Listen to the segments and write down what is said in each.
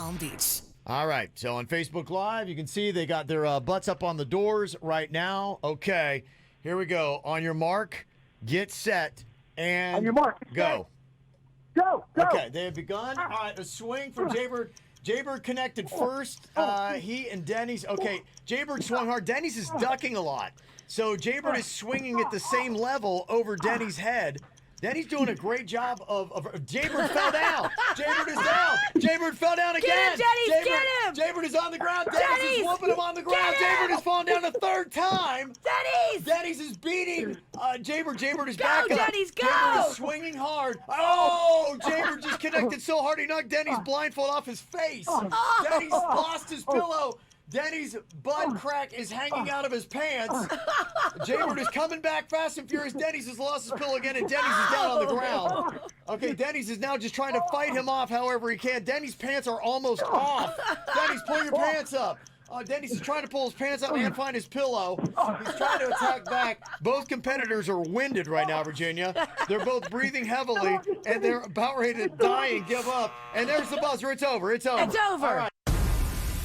Palm Beach. All right, so on Facebook Live, you can see they got their butts up on the doors right now. Okay, here we go. On your mark, get set, and on your mark, go. Go. Okay, they have begun. All right, a swing from Jaybird. Jaybird connected first. He and Denny's. Okay, Jaybird swung hard. Denny's is ducking a lot. So Jaybird is swinging at the same level over Denny's head. Denny's doing a great job of Jaybird fell down. Jaybird is down. Jaybird fell down again. Get him, Denny's, get him. Jaybird is on the ground. Denny's is whooping him on the ground. Jaybird is falling down a third time. Denny's is beating Jaybird. Jaybird is back up. Denny's, go. Jaybird is swinging hard. Oh, Jaybird just connected so hard he knocked Denny's blindfold off his face. Denny's lost his pillow. Denny's butt crack is hanging out of his pants. Jaybird is coming back fast and furious. Denny's has lost his pillow again, and Denny's is down on the ground. Okay, Denny's is now just trying to fight him off however he can. Denny's pants are almost off. Denny's, pull your pants up. Denny's is trying to pull his pants up and find his pillow. He's trying to attack back. Both competitors are winded right now, Virginia. They're both breathing heavily, and they're about ready to die and give up. And there's the buzzer. It's over. It's over. It's over. All right.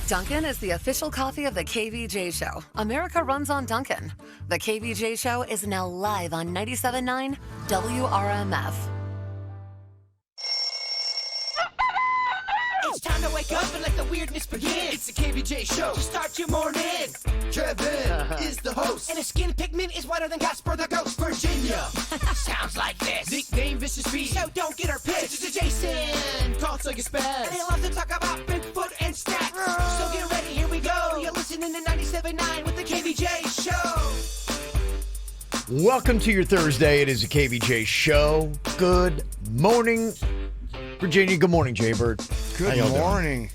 Dunkin' is the official coffee of the KVJ Show. America runs on Dunkin'. The KVJ Show is now live on 97.9 WRMF. It's time to wake up and let the weirdness begin. It's the KVJ Show to start your morning. Kevin is the host, and his skin pigment is whiter than Casper the Ghost. Virginia sounds like this. Nickname Vicious Beast, so don't get her pissed. It's Jason, talks like a spaz, and he loves to talk about Bigfoot and stats. So get ready, here we go. You're listening to 97.9 with the KVJ Show. Welcome to your Thursday. It is a KVJ Show. Good morning, Virginia. Good morning, Jaybird. Good morning.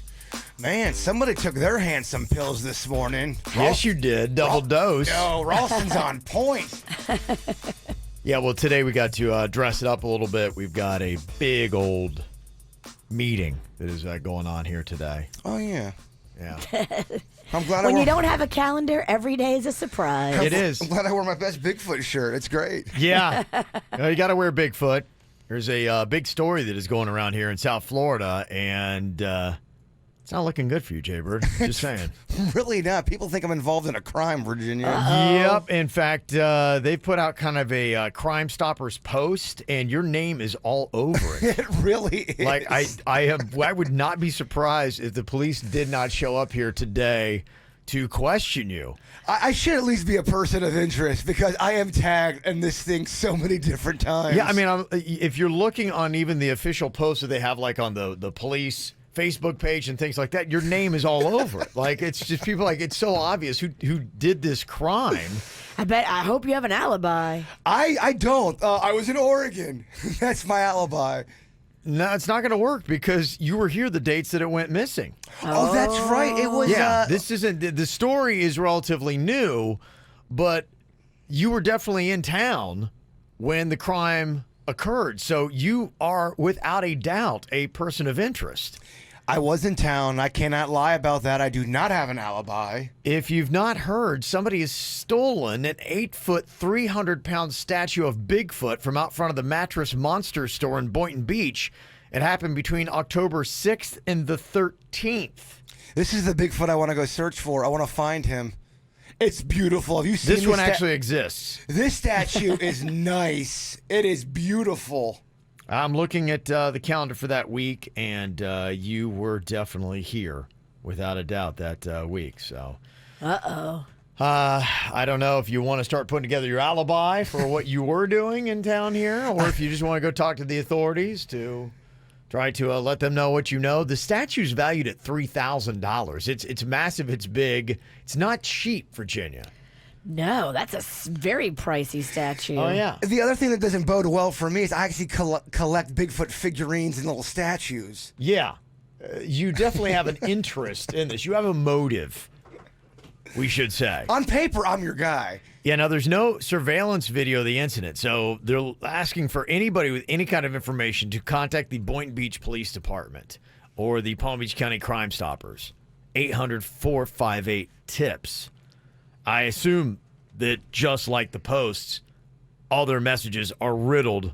Man, somebody took their handsome pills this morning. Yes, you did. Double dose. No, Ralston's on point. Yeah, well, today we got to dress it up a little bit. We've got a big old meeting that is going on here today. Oh, yeah. Yeah. I'm glad when you don't have a calendar, every day is a surprise. It is. I'm glad I wore my best Bigfoot shirt. It's great. Yeah. You got to wear Bigfoot. There's a big story that is going around here in South Florida, and it's not looking good for you, Jaybird. Just saying. Really not. People think I'm involved in a crime, Virginia. Yep. In fact, they've put out kind of a Crime Stoppers post, and your name is all over it. It really is. Like, I would not be surprised if the police did not show up here today to question you. I should at least be a person of interest because I am tagged in this thing so many different times. Yeah, I mean, if you're looking on even the official posts that they have, like on the police Facebook page and things like that, your name is all over it. Like, it's just people like, it's so obvious who did this crime. I hope you have an alibi. I don't. I was in Oregon. That's my alibi. No, it's not going to work because you were here the dates that it went missing. Oh, that's right. It was. This isn't. The story is relatively new, but you were definitely in town when the crime occurred. So you are, without a doubt, a person of interest. I was in town. I cannot lie about that. I do not have an alibi. If you've not heard, somebody has stolen an 8-foot, 300-pound statue of Bigfoot from out front of the Mattress Monster store in Boynton Beach. It happened between October 6th and the 13th. This is the Bigfoot I want to go search for. I want to find him. It's beautiful. Have you seen this one? Actually exists. This statue is nice. It is beautiful. I'm looking at the calendar for that week, and you were definitely here, without a doubt, that week. So, I don't know if you want to start putting together your alibi for what you were doing in town here, or if you just want to go talk to the authorities to try to let them know what you know. The statue's valued at $3,000. It's massive. It's big. It's not cheap, Virginia. No, that's a very pricey statue. Oh, yeah. The other thing that doesn't bode well for me is I actually collect Bigfoot figurines and little statues. Yeah. You definitely have an interest in this. You have a motive, we should say. On paper, I'm your guy. Yeah, now there's no surveillance video of the incident, so they're asking for anybody with any kind of information to contact the Boynton Beach Police Department or the Palm Beach County Crime Stoppers. 800-458-TIPS. I assume that just like the posts, all their messages are riddled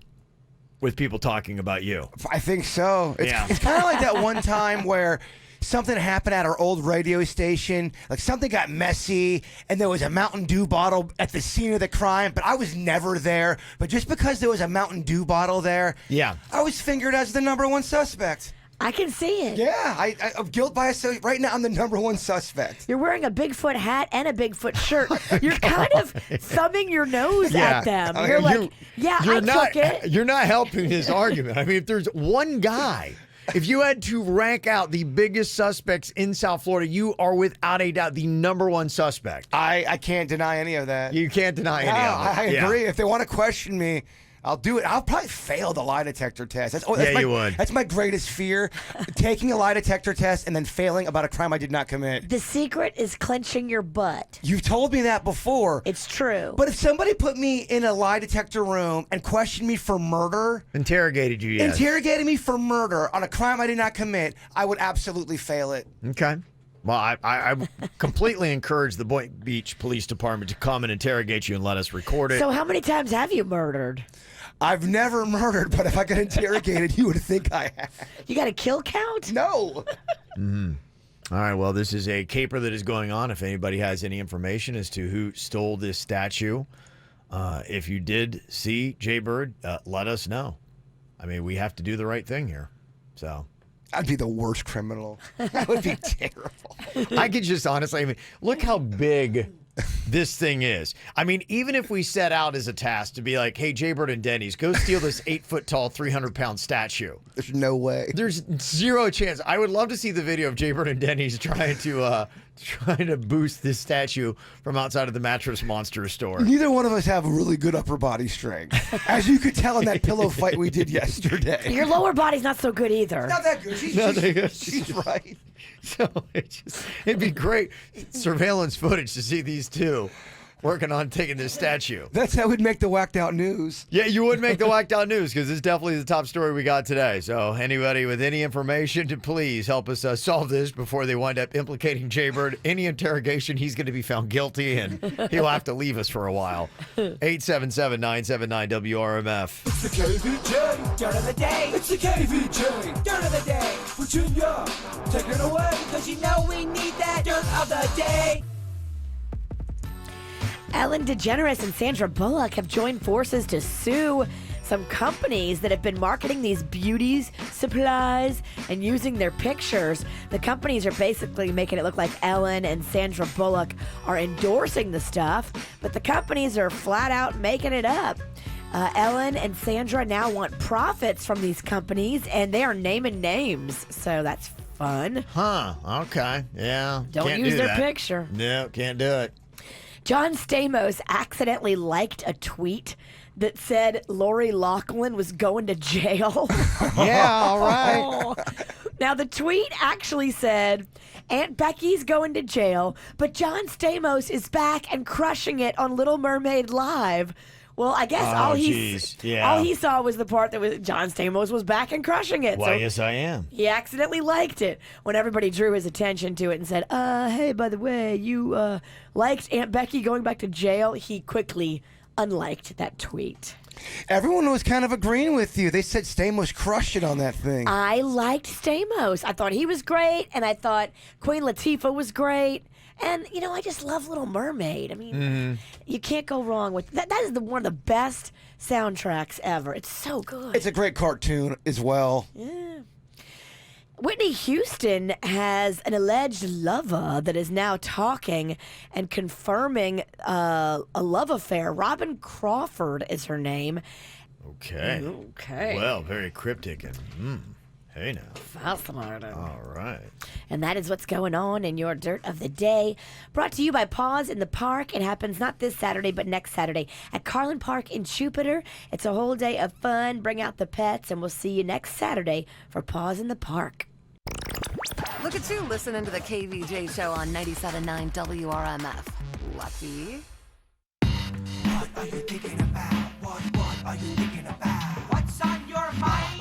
with people talking about you. I think so. Yeah. It's kind of like that one time where something happened at our old radio station. Like something got messy, and there was a Mountain Dew bottle at the scene of the crime, but I was never there. But just because there was a Mountain Dew bottle there, Yeah. I was fingered as the #1 suspect. I can see it. Yeah, I'm guilt by association. Right now, I'm the #1 suspect. You're wearing a Bigfoot hat and a Bigfoot shirt. You're kind of thumbing your nose at them. You're like, I took it. You're not helping his argument. I mean, if there's one guy, if you had to rank out the biggest suspects in South Florida, you are without a doubt the #1 suspect. I can't deny any of that. You can't deny any of it. I agree. If they want to question me, I'll do it. I'll probably fail the lie detector test. You would. That's my greatest fear, taking a lie detector test and then failing about a crime I did not commit. The secret is clenching your butt. You've told me that before. It's true. But if somebody put me in a lie detector room and questioned me for murder, Interrogated you, yes. interrogated me for murder on a crime I did not commit, I would absolutely fail it. Okay. Well, I completely encourage the Boynton Beach Police Department to come and interrogate you and let us record it. So how many times have you murdered? I've never murdered, but if I got interrogated, you would think I have. You got a kill count? No. All right, well, this is a caper that is going on. If anybody has any information as to who stole this statue, if you did see Jaybird, let us know. I mean, we have to do the right thing here. So I'd be the worst criminal. That would be terrible. I could just honestly, I mean, look how big this thing is. I mean, even if we set out as a task to be like, hey, Jaybird and Denny's, go steal this 8-foot-tall, 300-pound statue. There's no way. There's zero chance. I would love to see the video of Jaybird and Denny's trying to boost this statue from outside of the Mattress Monster store. Neither one of us have really good upper body strength. As you could tell in that pillow fight we did yesterday. Your lower body's not so good either. Not that good. She's right. So it'd be great surveillance footage to see these two working on taking this statue. That's how we'd make the whacked out news. Yeah, you would make the whacked out news because it's definitely the top story we got today. So anybody with any information to please help us solve this before they wind up implicating Jaybird. Any interrogation, he's going to be found guilty and he'll have to leave us for a while. 877-979-WRMF. It's the KVJ Dirt of the Day. It's the KVJ Dirt of the Day. Virginia, take it away, because you know we need that Dirt of the Day. Ellen DeGeneres and Sandra Bullock have joined forces to sue some companies that have been marketing these beauty supplies and using their pictures. The companies are basically making it look like Ellen and Sandra Bullock are endorsing the stuff, but the companies are flat out making it up. Ellen and Sandra now want profits from these companies, and they are naming names, so that's fun. Huh, okay, yeah. Don't can't use do their that. picture. No, can't do it. John Stamos accidentally liked a tweet that said Lori Loughlin was going to jail. Yeah, all right. Now, the tweet actually said, Aunt Becky's going to jail, but John Stamos is back and crushing it on Little Mermaid Live. Well, I guess all he saw was the part that was John Stamos was back and crushing it. Why, So yes, I am. he accidentally liked it when everybody drew his attention to it and said, hey, by the way, you liked Aunt Becky going back to jail. He quickly unliked that tweet. Everyone was kind of agreeing with you. They said Stamos crushed it on that thing. I liked Stamos. I thought he was great, and I thought Queen Latifah was great. And, you know, I just love Little Mermaid. I mean, you can't go wrong with that. That is one of the best soundtracks ever. It's so good. It's a great cartoon as well. Yeah. Whitney Houston has an alleged lover that is now talking and confirming a love affair. Robin Crawford is her name. Okay. Okay. Well, very cryptic and hey now. Fascinating. All right. And that is what's going on in your Dirt of the Day. Brought to you by Paws in the Park. It happens not this Saturday, but next Saturday at Carlin Park in Jupiter. It's a whole day of fun. Bring out the pets, and we'll see you next Saturday for Paws in the Park. Look at you listening to the KVJ show on 97.9 WRMF. Lucky. What are you thinking about? What are you thinking about? What's on your mind?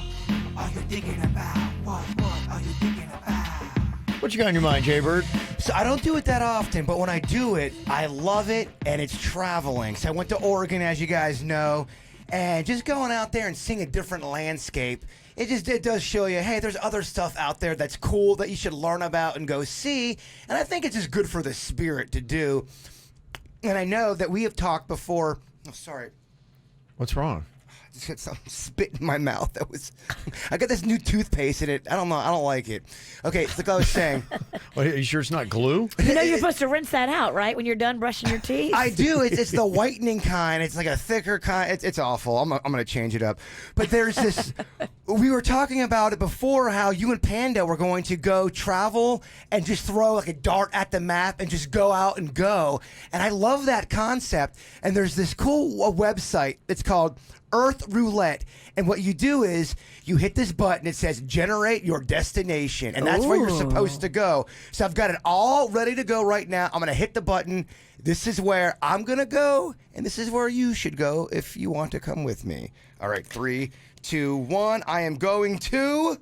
Are you thinking about? What are you thinking about? What you got on your mind, Jaybird? So I don't do it that often, but when I do it, I love it, and it's traveling. So I went to Oregon, as you guys know, and just going out there and seeing a different landscape, it does show you, hey, there's other stuff out there that's cool that you should learn about and go see. And I think it's just good for the spirit to do. And I know that we have talked before. Oh, sorry. What's wrong? I just got some spit in my mouth. I got this new toothpaste in it. I don't know. I don't like it. Okay, it's like I was saying. Well, are you sure it's not glue? You know you're supposed to rinse that out, right, when you're done brushing your teeth? I do. It's the whitening kind. It's like a thicker kind. It's awful. I'm going to change it up. But there's this. We were talking about it before, how you and Panda were going to go travel and just throw like a dart at the map and just go out and go. And I love that concept. And there's this cool website. It's called Earth Roulette. And what you do is you hit this button. It says generate your destination. And that's where you're supposed to go. So I've got it all ready to go right now. I'm going to hit the button. This is where I'm going to go. And this is where you should go if you want to come with me. All right, 3, 2, 1. I am going to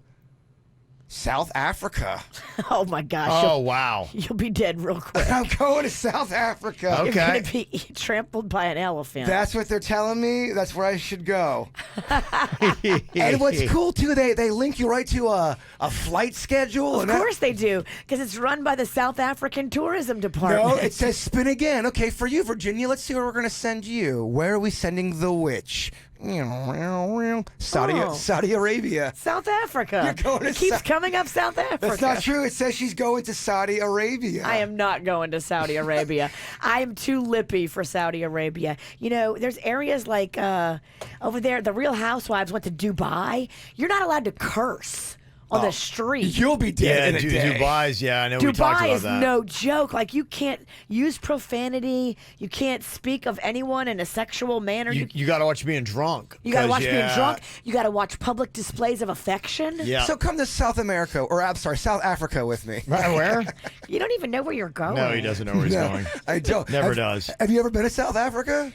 South Africa. Oh, my gosh. Oh, wow. You'll be dead real quick. I'm going to South Africa. Okay. You're going to be trampled by an elephant. That's what they're telling me. That's where I should go. And what's cool, too, they link you right to a flight schedule. Of course they do, because it's run by the South African Tourism Department. No, it says spin again. Okay, for you, Virginia, let's see where we're going to send you. Where are we sending the witch? Saudi Arabia. South Africa. You're going to it keeps coming up South Africa. That's not true. It says she's going to Saudi Arabia. I am not going to Saudi Arabia. I am too lippy for Saudi Arabia. You know, there's areas like over there, the Real Housewives went to Dubai. You're not allowed to curse on the street. You'll be dead in a day. Dubai's, I know we talked Dubai about is that. no joke. Like, you can't use profanity. You can't speak of anyone in a sexual manner. You got to watch being drunk. You got to 'cause, watch being drunk. You got to watch public displays of affection. Yeah. So come to South America, or I'm sorry, South Africa with me. Right, where? You don't even know where you're going. No, he doesn't know where he's going. I don't. Never does. Have you ever been to South Africa?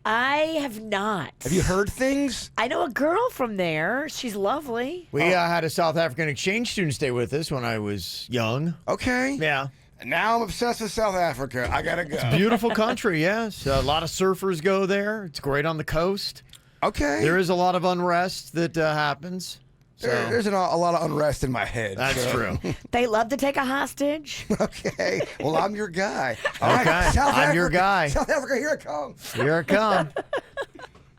I have not. Have you heard things? I know a girl from there. She's lovely. We had a South African exchange student stay with us when I was young. Okay. Yeah. And now I'm obsessed with South Africa. I gotta go. Beautiful country, yes. A lot of surfers go there. It's great on the coast. Okay. There is a lot of unrest that happens. So There's a lot of unrest in my head. that's so- true. They love to take a hostage. Okay. Well, I'm your guy. All right, Okay. South I'm your Africa- guy. South Africa, here it comes. Here I come.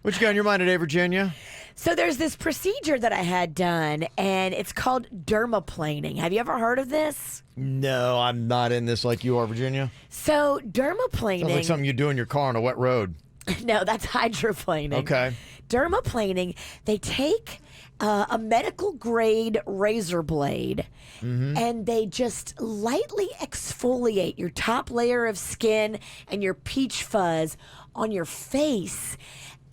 What you got on your mind today, Virginia? So there's this procedure that I had done, and it's called dermaplaning. Have you ever heard of this? No, I'm not in this like you are, Virginia. So Sounds dermaplaning. like something you do in your car on a wet road. No, that's hydroplaning. Okay. Dermaplaning, they take a medical grade razor blade and they just lightly exfoliate your top layer of skin and your peach fuzz on your face.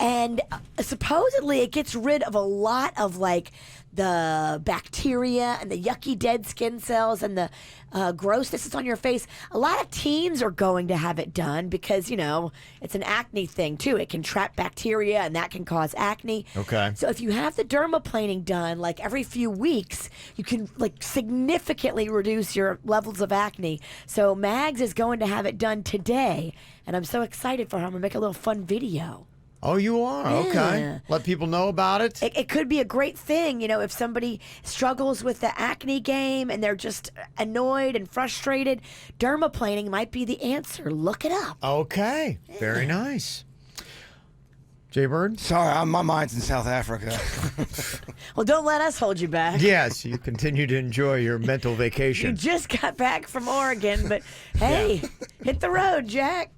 And supposedly it gets rid of a lot of like the bacteria and the yucky dead skin cells and the grossness that's on your face. A lot of teens are going to have it done because, you know, it's an acne thing too. It can trap bacteria and that can cause acne. Okay. So if you have the dermaplaning done like every few weeks, you can like significantly reduce your levels of acne. So Mags is going to have it done today, and I'm so excited for her. I'm going to make a little fun video. Oh, you are? Okay. Yeah. Let people know about it. It could be a great thing, you know, if somebody struggles with the acne game and they're just annoyed and frustrated. Dermaplaning might be the answer. Look it up. Okay. Very nice. Jay Bird? Sorry, my mind's in South Africa. Well, don't let us hold you back. Yes, you continue to enjoy your mental You vacation. just got back from Oregon, but hey, hit the road, Jack.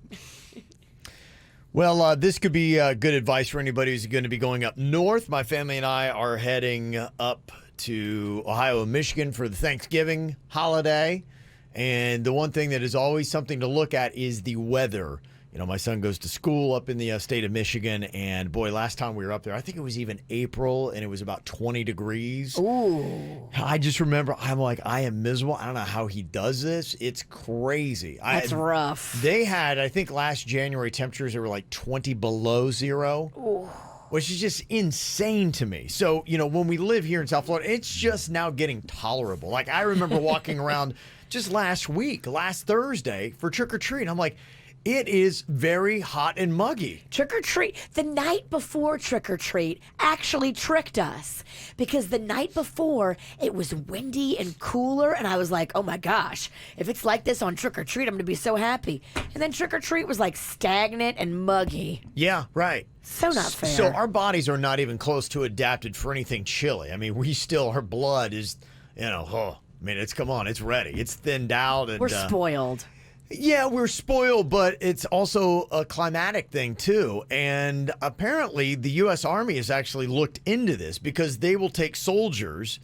Well, this could be good advice for anybody who's going to be going up north. My family and I are heading up to Ohio and Michigan for the Thanksgiving holiday. And the one thing that is always something to look at is the weather. You know, my son goes to school up in the state of Michigan, and boy, last time we were up there, I think it was even April, and it was about 20 degrees. Ooh. I just remember, I'm like, I am miserable. I don't know how he does this. It's crazy. That's rough. They had, I think last January, temperatures that were like 20 below zero, which is just insane to me. So, you know, when we live here in South Florida, it's just now getting tolerable. Like, I remember walking around just last Thursday, for trick or treat. I'm like, It is very hot and muggy. Trick or treat. The night before trick or treat actually tricked us because the night before it was windy and cooler, and I was like, oh my gosh, if it's like this on trick or treat, I'm going to be so happy. And then trick or treat was like stagnant and muggy. Yeah, right. So not fair. So our bodies are not even close to adapted for anything chilly. I mean, our blood is, come on, it's ready. It's thinned out. And, We're spoiled. Yeah, we're spoiled, but it's also a climatic thing, too. And apparently, the U.S. Army has actually looked into this because they will take soldiers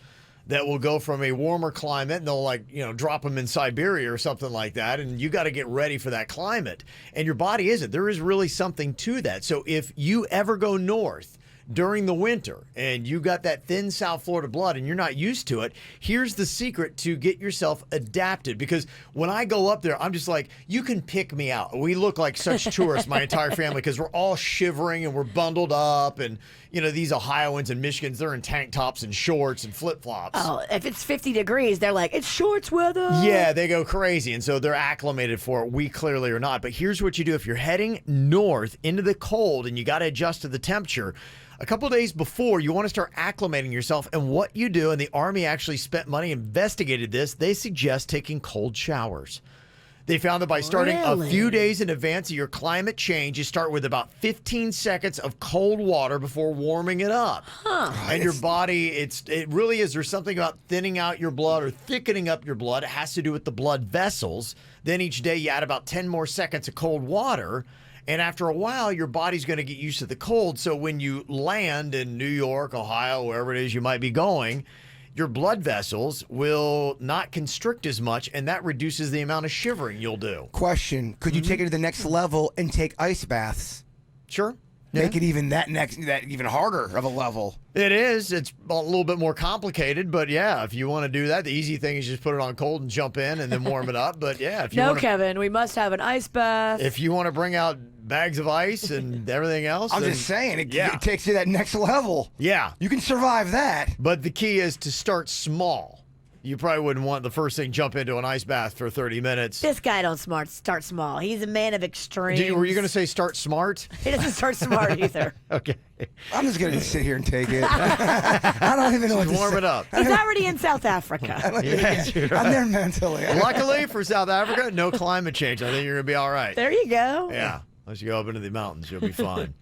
that will go from a warmer climate and they'll, drop them in Siberia or something like that. And you got to get ready for that climate. And your body isn't. There is really something to that. So if you ever go north during the winter and you got that thin South Florida blood and you're not used to it, here's the secret to get yourself adapted. Because when I go up there, I'm just like, you can pick me out. We look like such tourists, my entire family, because we're all shivering and we're bundled up. And, these Ohioans and Michigans, they're in tank tops and shorts and flip-flops. Oh, if it's 50 degrees, they're like, it's shorts weather. Yeah, they go crazy. And so they're acclimated for it. We clearly are not. But here's what you do. If you're heading north into the cold and you got to adjust to the temperature, a couple days before, you want to start acclimating yourself. And what you do, and the Army actually spent money, investigated this, they suggest taking cold showers. They found that by starting a few days in advance of your climate change, you start with about 15 seconds of cold water before warming it up. And your body, it really is. There's something about thinning out your blood or thickening up your blood. It has to do with the blood vessels. Then each day you add about 10 more seconds of cold water. And after a while, your body's going to get used to the cold. So when you land in New York, Ohio, wherever it is you might be going, your blood vessels will not constrict as much, and that reduces the amount of shivering you'll do. Question: could you take it to the next level and take ice baths? Sure. Make it even that even harder of a level. It is. It's a little bit more complicated, but yeah, if you want to do that, the easy thing is just put it on cold and jump in and then warm it up. But yeah, if you want to, Kevin, we must have an ice bath. If you want to bring out bags of ice and everything else, I'm just saying, it takes you to that next level. Yeah. You can survive that. But the key is to start small. You probably wouldn't want the first thing jump into an ice bath for 30 minutes. This guy don't start small. He's a man of extremes. Were you going to say start smart? He doesn't start smart either. Okay. I'm just going to sit here and take it. I don't even know what to warm say. it up. He's already in South Africa. I'm there mentally. Luckily for South Africa, no climate change. I think you're going to be all right. There you go. Yeah. Unless you go up into the mountains, you'll be fine.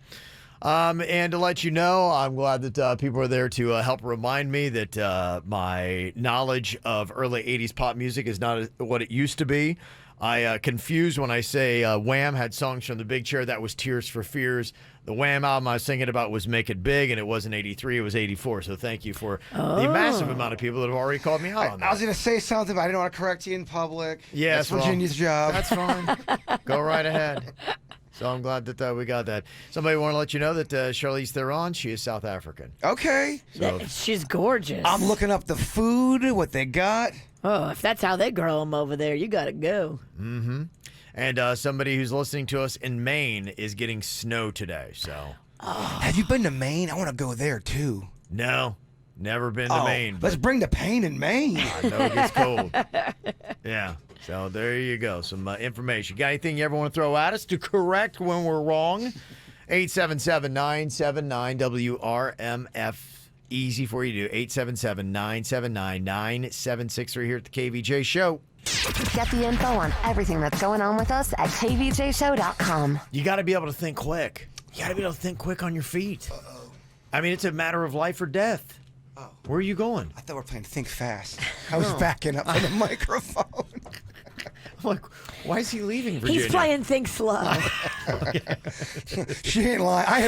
And to let you know, I'm glad that people are there to help remind me that my knowledge of early 80s pop music is not what it used to be. I confused when I say Wham had songs from the Big Chair. That was Tears for Fears. The Wham album I was thinking about was Make It Big, and it wasn't 83, it was 84. So thank you for the massive amount of people that have already called me out on that. I was going to say something, but I didn't want to correct you in public. Yeah, that's Virginia's job. That's fine. Go right ahead. So I'm glad that we got that. Somebody want to let you know that Charlize Theron, she is South African. Okay. So, she's gorgeous. I'm looking up the food, what they got. Oh, if that's how they grow them over there, you got to go. Mm-hmm. And somebody who's listening to us in Maine is getting snow today. So, have you been to Maine? I want to go there too. No, never been to Maine. Let's bring the pain in Maine. I know it gets cold. Yeah. So there you go. Some information. Got anything you ever want to throw at us to correct when we're wrong? 877-979-WRMF. Easy for you to do. 877-979-9763 here at the KVJ Show. Get the info on everything that's going on with us at kvjshow.com. You got to be able to think quick. You got to be able to think quick on your feet. Uh-oh. I mean, it's a matter of life or death. Oh. Where are you going? I thought we were playing Think Fast. I was backing up on the microphone. I'm like, why is he leaving Virginia? He's playing Think Slow. She ain't lying. I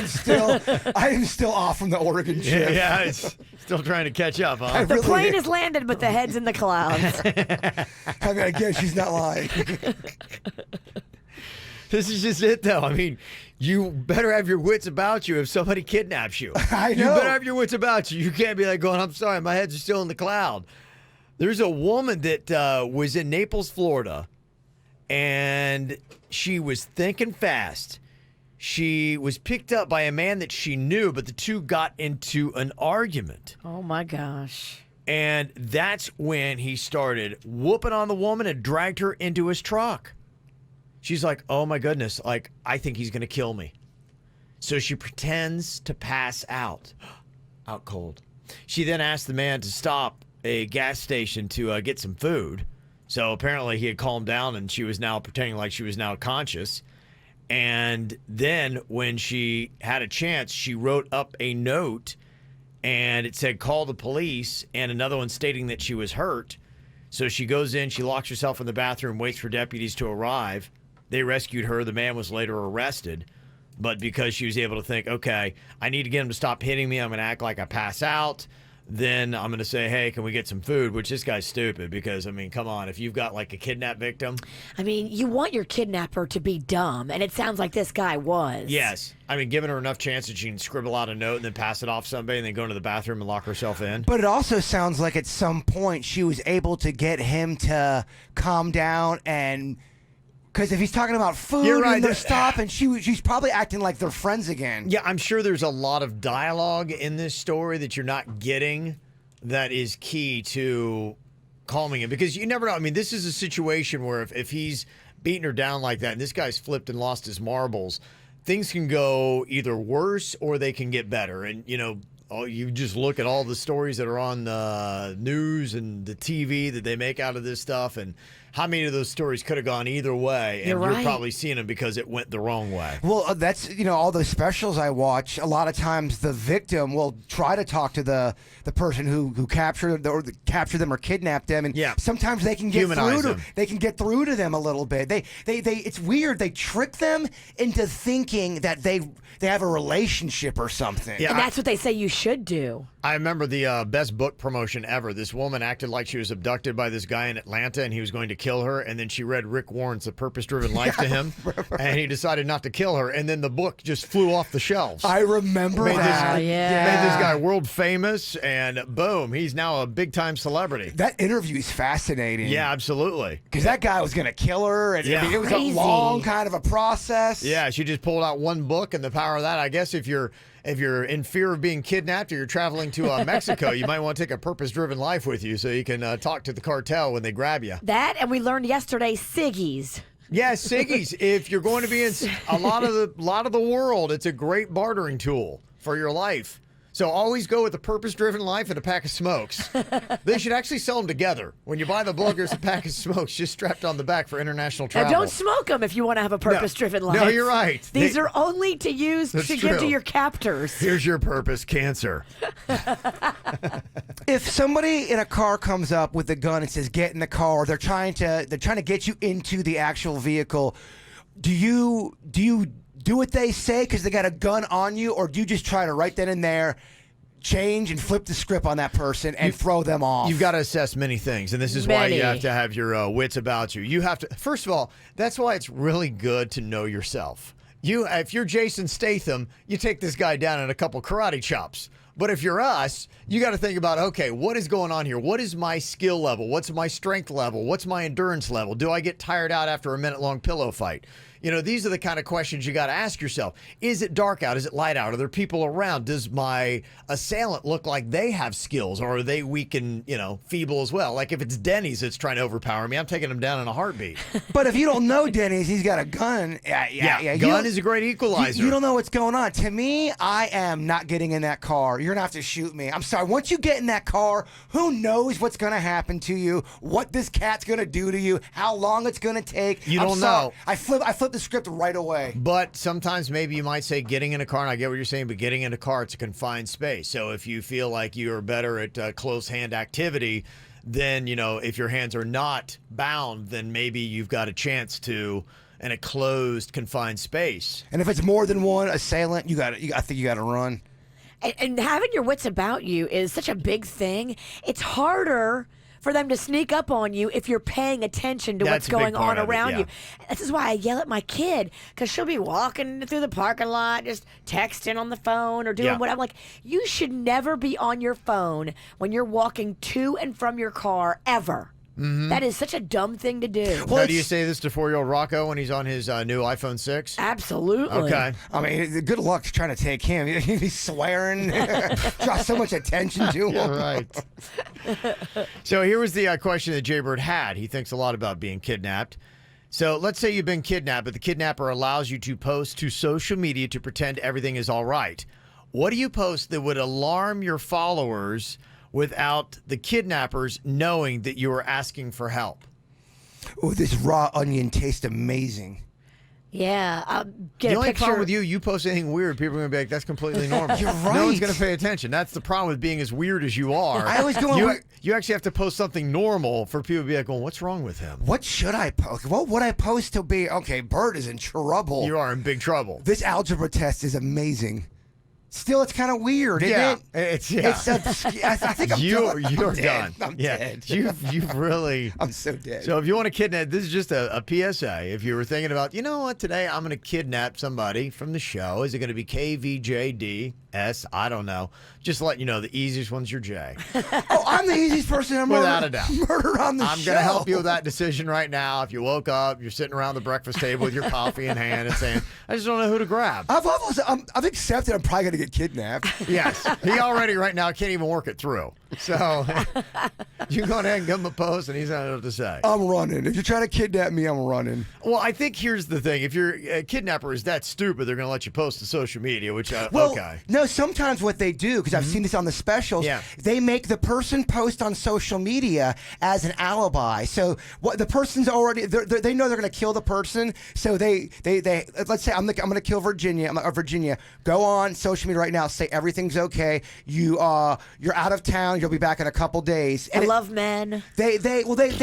am still off from the Oregon trip. Yeah, it's still trying to catch up, huh? The plane has landed, but the head's in the clouds. I mean, again, she's not lying. This is just it, though. I mean, you better have your wits about you if somebody kidnaps you. I know. You better have your wits about you. You can't be like going, I'm sorry, my head's still in the cloud. There's a woman that was in Naples, Florida, and she was thinking fast. She was picked up by a man that she knew, but the two got into an argument. Oh, my gosh. And that's when he started whooping on the woman and dragged her into his truck. She's like, oh my goodness, like, I think he's going to kill me. So she pretends to pass out cold. She then asked the man to stop a gas station to get some food. So apparently he had calmed down and she was now pretending like she was now conscious. And then when she had a chance, she wrote up a note and it said, call the police, and another one stating that she was hurt. So she goes in, she locks herself in the bathroom, waits for deputies to arrive. They rescued her. The man was later arrested. But because she was able to think, okay, I need to get him to stop hitting me. I'm going to act like I pass out. Then I'm going to say, hey, can we get some food? Which this guy's stupid because, I mean, come on. If you've got like a kidnap victim. I mean, you want your kidnapper to be dumb, and it sounds like this guy was. Yes. I mean, giving her enough chance that she can scribble out a note and then pass it off to somebody and then go into the bathroom and lock herself in. But it also sounds like at some point she was able to get him to calm down, and because if he's talking about food You're right. and they're stopping, she's probably acting like they're friends again. Yeah, I'm sure there's a lot of dialogue in this story that you're not getting that is key to calming him, because you never know. I mean, this is a situation where if he's beating her down like that and this guy's flipped and lost his marbles, things can go either worse or they can get better. And, you know, you just look at all the stories that are on the news and the TV that they make out of this stuff, and how many of those stories could have gone either way, and you're probably seeing them because it went the wrong way. Well, that's, you know, all those specials I watch, a lot of times the victim will try to talk to the person who captured them or kidnapped them, and sometimes they can get through to them a little bit. They it's weird. They trick them into thinking that they have a relationship or something. Yeah, and that's what they say you should do. I remember the best book promotion ever. This woman acted like she was abducted by this guy in Atlanta and he was going to kill her, and then she read Rick Warren's The Purpose-Driven Life to him, and he decided not to kill her, and then the book just flew off the shelves. I remember that. Made this guy world famous, and boom, he's now a big-time celebrity. That interview is fascinating. Yeah, absolutely. Because that guy was going to kill her, and I mean, it was a long kind of a process. Yeah, she just pulled out one book, and the power of that, I guess if you're in fear of being kidnapped or you're traveling to Mexico, you might want to take a purpose-driven life with you so you can talk to the cartel when they grab you. That, and we learned yesterday, ciggies. Yeah, ciggies. If you're going to be in a lot of the world, it's a great bartering tool for your life. So always go with a purpose-driven life and a pack of smokes. They should actually sell them together. When you buy the book, there's a pack of smokes just strapped on the back for international travel. Now, don't smoke them if you want to have a purpose-driven life. No, you're right. These are only to use to give to your captors. Here's your purpose, cancer. If somebody in a car comes up with a gun and says, get in the car, they're trying to get you into the actual vehicle, do you do what they say because they got a gun on you, or do you just try to right then and there change and flip the script on that person and throw them off? You've got to assess many things, and this is why you have to have your wits about you. You have to, first of all, that's why it's really good to know yourself. If you're Jason Statham, you take this guy down in a couple karate chops. But if you're us, you got to think about, okay, what is going on here? What is my skill level? What's my strength level? What's my endurance level? Do I get tired out after a minute-long pillow fight? You know, these are the kind of questions you got to ask yourself. Is it dark out? Is it light out? Are there people around? Does my assailant look like they have skills, or are they weak and, feeble as well? Like if it's Denny's that's trying to overpower me, I'm taking him down in a heartbeat. But if you don't know Denny's, he's got a gun. Yeah. Gun is a great equalizer. You don't know what's going on. To me, I am not getting in that car. You're going to have to shoot me. I'm sorry. Once you get in that car, who knows what's going to happen to you, what this cat's going to do to you, how long it's going to take. You don't know. I flip the script right away. But sometimes maybe you might say getting in a car, and I get what you're saying, but getting in a car, it's a confined space. So if you feel like you're better at close hand activity, then, if your hands are not bound, then maybe you've got a chance to in a closed, confined space. And if it's more than one assailant, I think you got to run. And having your wits about you is such a big thing. It's harder for them to sneak up on you if you're paying attention to what's going on around you. This is why I yell at my kid, because she'll be walking through the parking lot, just texting on the phone or doing what I'm like, you should never be on your phone when you're walking to and from your car, ever. Mm-hmm. That is such a dumb thing to do. Well, do you say this to 4-year-old Rocco when he's on his new iPhone 6? Absolutely. Okay. I mean, good luck trying to take him. He's swearing, draw so much attention to him. You're right. So here was the question that Jaybird had. He thinks a lot about being kidnapped. So let's say you've been kidnapped, but the kidnapper allows you to post to social media to pretend everything is all right. What do you post that would alarm your followers without the kidnappers knowing that you are asking for help? Oh, this raw onion tastes amazing. Yeah, get The a only picture. problem with you post anything weird, people are going to be like, that's completely normal. You're No one's right. going to pay attention. That's the problem with being as weird as you are. I always go on- You actually have to post something normal for people to be like, well, what's wrong with him? What should I post? What would I post to be? Okay, Bert is in trouble. You are in big trouble. This algebra test is amazing. Still, it's kind of weird, isn't Yeah, it? it's I think I'm you're dead. done. I'm yeah, dead. you've really. I'm so dead. So if you want to kidnap, this is just a PSA. If you were thinking about, you know what, today I'm going to kidnap somebody from the show. Is it going to be KVJDS? I don't know. Just to let you know, the easiest one's your J. Oh, I'm the easiest person to Without a doubt. murder on the I'm show. going to help you with that decision right now. If you woke up, you're sitting around the breakfast table with your coffee in hand and saying, I just don't know who to grab. I've accepted I'm probably going to get kidnapped. Yes. He already right now can't even work it through. So you go ahead and give him a post and he's not know what to say. I'm running. If you're trying to kidnap me, I'm running. Well, I think here's the thing. If your kidnapper is that stupid, they're going to let you post to social media, which, Well, okay. no, sometimes what they do, because I've seen this on the specials, Yeah. they make the person post on social media as an alibi. So what the person's already, they know they're going to kill the person. So they let's say I'm going to kill Virginia. Virginia, go on social media right now. Say everything's okay. You're out of town. You'll be back in a couple days. I And love men. they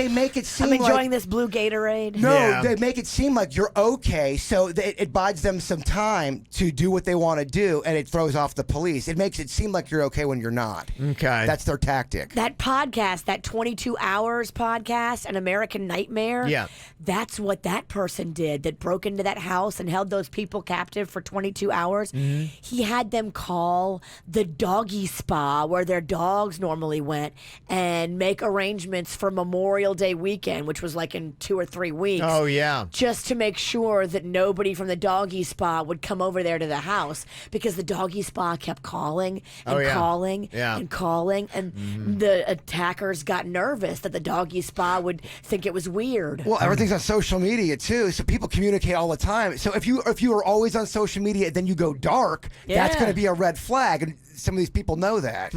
make it seem I'm enjoying like, this blue Gatorade. No, Yeah. they make it seem like you're okay, so it buys them some time to do what they want to do, and it throws off the police. It makes it seem like you're okay when you're not. Okay. That's their tactic. That podcast, that 22 Hours podcast, An American Nightmare, Yeah. that's what that person did that broke into that house and held those people captive for 22 hours. Mm-hmm. He had them call the doggy spa where their dogs normally went and make arrangements for Memorial Day weekend, which was like in 2 or 3 weeks. Oh, yeah. Just to make sure that nobody from the doggy spa would come over there to the house because the doggy spa kept calling and Oh, yeah. calling Yeah. and calling, and the attackers got nervous that the doggy spa would think it was weird. Well, everything's on social media too, so people communicate all the time. So if you are always on social media, then you go dark. That's Yeah. going to be a red flag, and some of these people know that.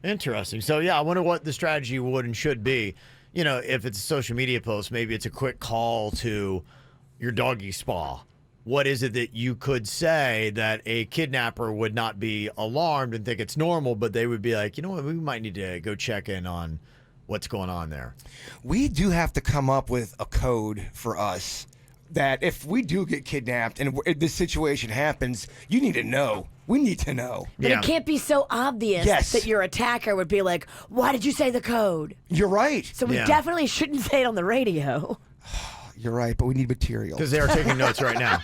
Interesting. So, yeah, I wonder what the strategy would and should be. You know, if it's a social media post, maybe it's a quick call to your doggy spa. What is it that you could say that a kidnapper would not be alarmed and think it's normal, but they would be like, you know what, we might need to go check in on what's going on there. We do have to come up with a code for us that if we do get kidnapped and this situation happens, you need to know. We need to know. But Yeah. it can't be so obvious Yes. that your attacker would be like, why did you say the code? You're right. So we Yeah. definitely shouldn't say it on the radio. You're right, but we need material. Because they are taking notes right now.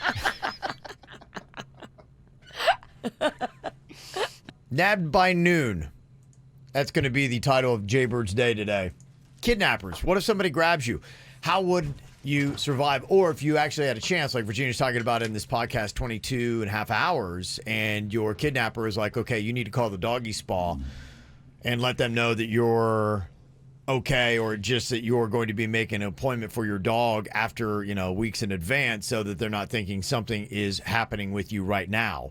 Nabbed by noon. That's going to be the title of Jaybird's Day today. Kidnappers. What if somebody grabs you? How would you survive? Or if you actually had a chance, like Virginia's talking about in this podcast, 22 and a half hours, and your kidnapper is like, okay, you need to call the doggy spa and let them know that you're okay, or just that you're going to be making an appointment for your dog after, you know, weeks in advance, so that they're not thinking something is happening with you right now.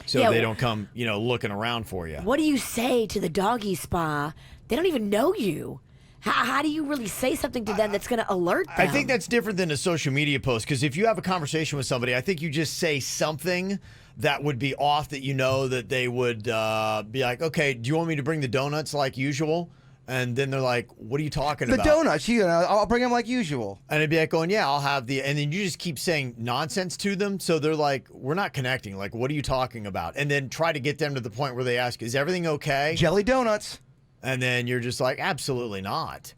So Yeah, they well- don't come, you know, looking around for you. What do you say to the doggy spa? They don't even know you. How do you really say something to them that's going to alert them? I think that's different than a social media post, because if you have a conversation with somebody, I think you just say something that would be off, that you know that they would be like, okay, do you want me to bring the donuts like usual? And then they're like, what are you talking the about? donuts, I'll bring them like usual. And it'd be like going, yeah, I'll have the, and then you just keep saying nonsense to them. So they're like, we're not connecting. Like, what are you talking about? And then try to get them to the point where they ask, is everything okay? Jelly donuts. And then you're just like, absolutely not.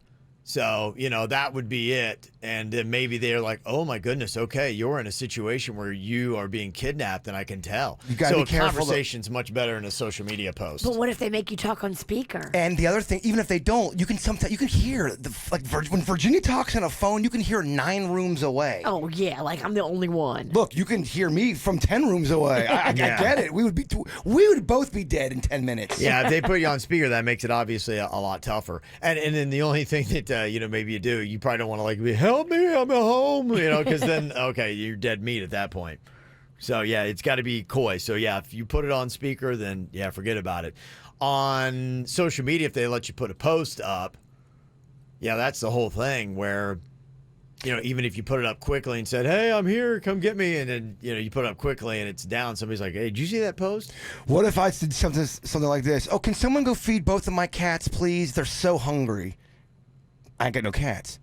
So, you know, that would be it. And then maybe they're like, oh my goodness, okay, you're in a situation where you are being kidnapped, and I can tell. You gotta so be a careful. conversation's much better in a social media post. But what if they make you talk on speaker? And the other thing, even if they don't, you can hear when Virginia talks on a phone, you can hear 9 rooms away. Oh, yeah, like I'm the only one. Look, you can hear me from 10 rooms away. I Yeah. get it. We would both be dead in 10 minutes. Yeah, if they put you on speaker, that makes it obviously a lot tougher. And then the only thing that maybe you do. You probably don't want to like, help me, I'm at home, because then, okay, you're dead meat at that point. So, yeah, it's got to be coy. So, yeah, if you put it on speaker, then, yeah, forget about it. On social media, if they let you put a post up, yeah, that's the whole thing where, even if you put it up quickly and said, hey, I'm here, come get me, and then, you put it up quickly and it's down, somebody's like, hey, did you see that post? What if I did something like this? Oh, can someone go feed both of my cats, please? They're so hungry. I ain't got no cats.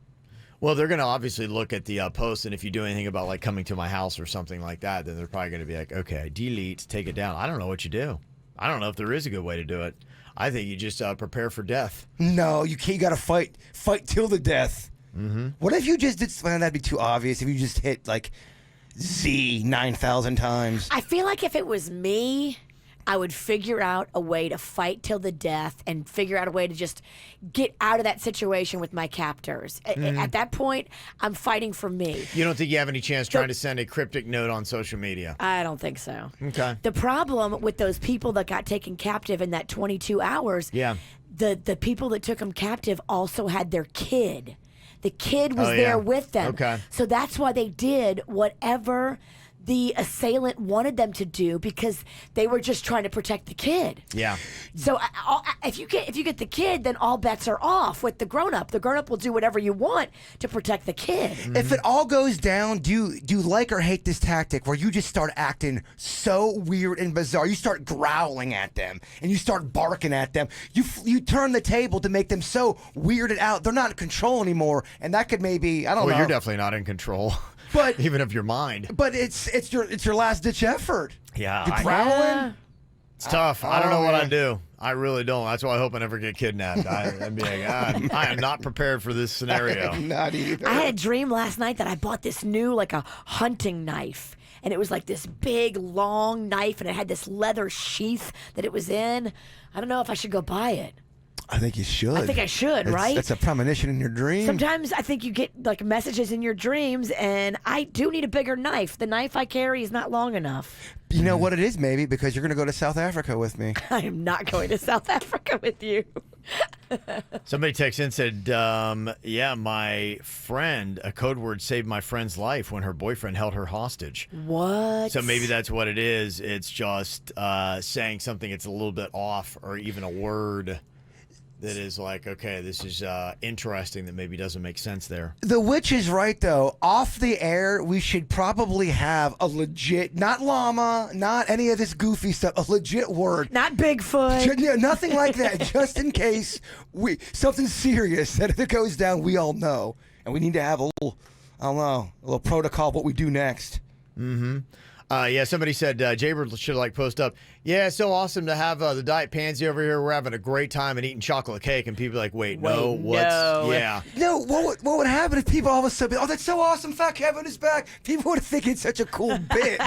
Well, they're going to obviously look at the post, and if you do anything about, like, coming to my house or something like that, then they're probably going to be like, okay, delete, take it down. I don't know what you do. I don't know if there is a good way to do it. I think you just prepare for death. No, you can't. You got to fight till the death. Mm-hmm. What if you just did? Well, that'd be too obvious. If you just hit like Z 9,000 times. I feel like if it was me, I would figure out a way to fight till the death and figure out a way to just get out of that situation with my captors. At that point, I'm fighting for me. You don't think you have any chance trying to send a cryptic note on social media? I don't think so. Okay. The problem with those people that got taken captive in that 22 hours, the people that took them captive also had their kid. The kid was there with them. Okay. So that's why they did whatever the assailant wanted them to do, because they were just trying to protect the kid. Yeah. So if you get the kid, then all bets are off with the grown up. The grown up will do whatever you want to protect the kid. If it all goes down, do you like or hate this tactic where you just start acting so weird and bizarre? You start growling at them and you start barking at them. You turn the table to make them so weirded out they're not in control anymore, and that could maybe I don't know. Well, you're definitely not in control. But even of your mind. But it's your last ditch effort. Yeah. You're growling. It's tough. I don't know what I'd do. I really don't. That's why I hope I never get kidnapped. I'd be like, I am not prepared for this scenario. Not either. I had a dream last night that I bought this new, like a hunting knife. And it was like this big, long knife, and it had this leather sheath that it was in. I don't know if I should go buy it. I think you should. I think I should, right? That's a premonition in your dream. Sometimes I think you get like messages in your dreams, and I do need a bigger knife. The knife I carry is not long enough. You know what it is, maybe? Because you're going to go to South Africa with me. I am not going to South Africa with you. Somebody texted in and said, yeah, my friend, a code word saved my friend's life when her boyfriend held her hostage. What? So maybe that's what it is. It's just saying something that's a little bit off, or even a word that is like, okay, this is interesting, that maybe doesn't make sense there. The witch is right, though. Off the air, we should probably have a legit, not llama, not any of this goofy stuff, a legit word. Not Bigfoot. Nothing like that, just in case something serious, that if it goes down, we all know. And we need to have a little, I don't know, a little protocol of what we do next. Mm-hmm. Yeah, somebody said Jaybird should post up. Yeah, it's so awesome to have the Diet Pansy over here. We're having a great time and eating chocolate cake, and people are like, wait, no, what's yeah? No, what would happen if people all of a sudden, oh, that's so awesome, Fat Kevin is back. People would think it's such a cool bit.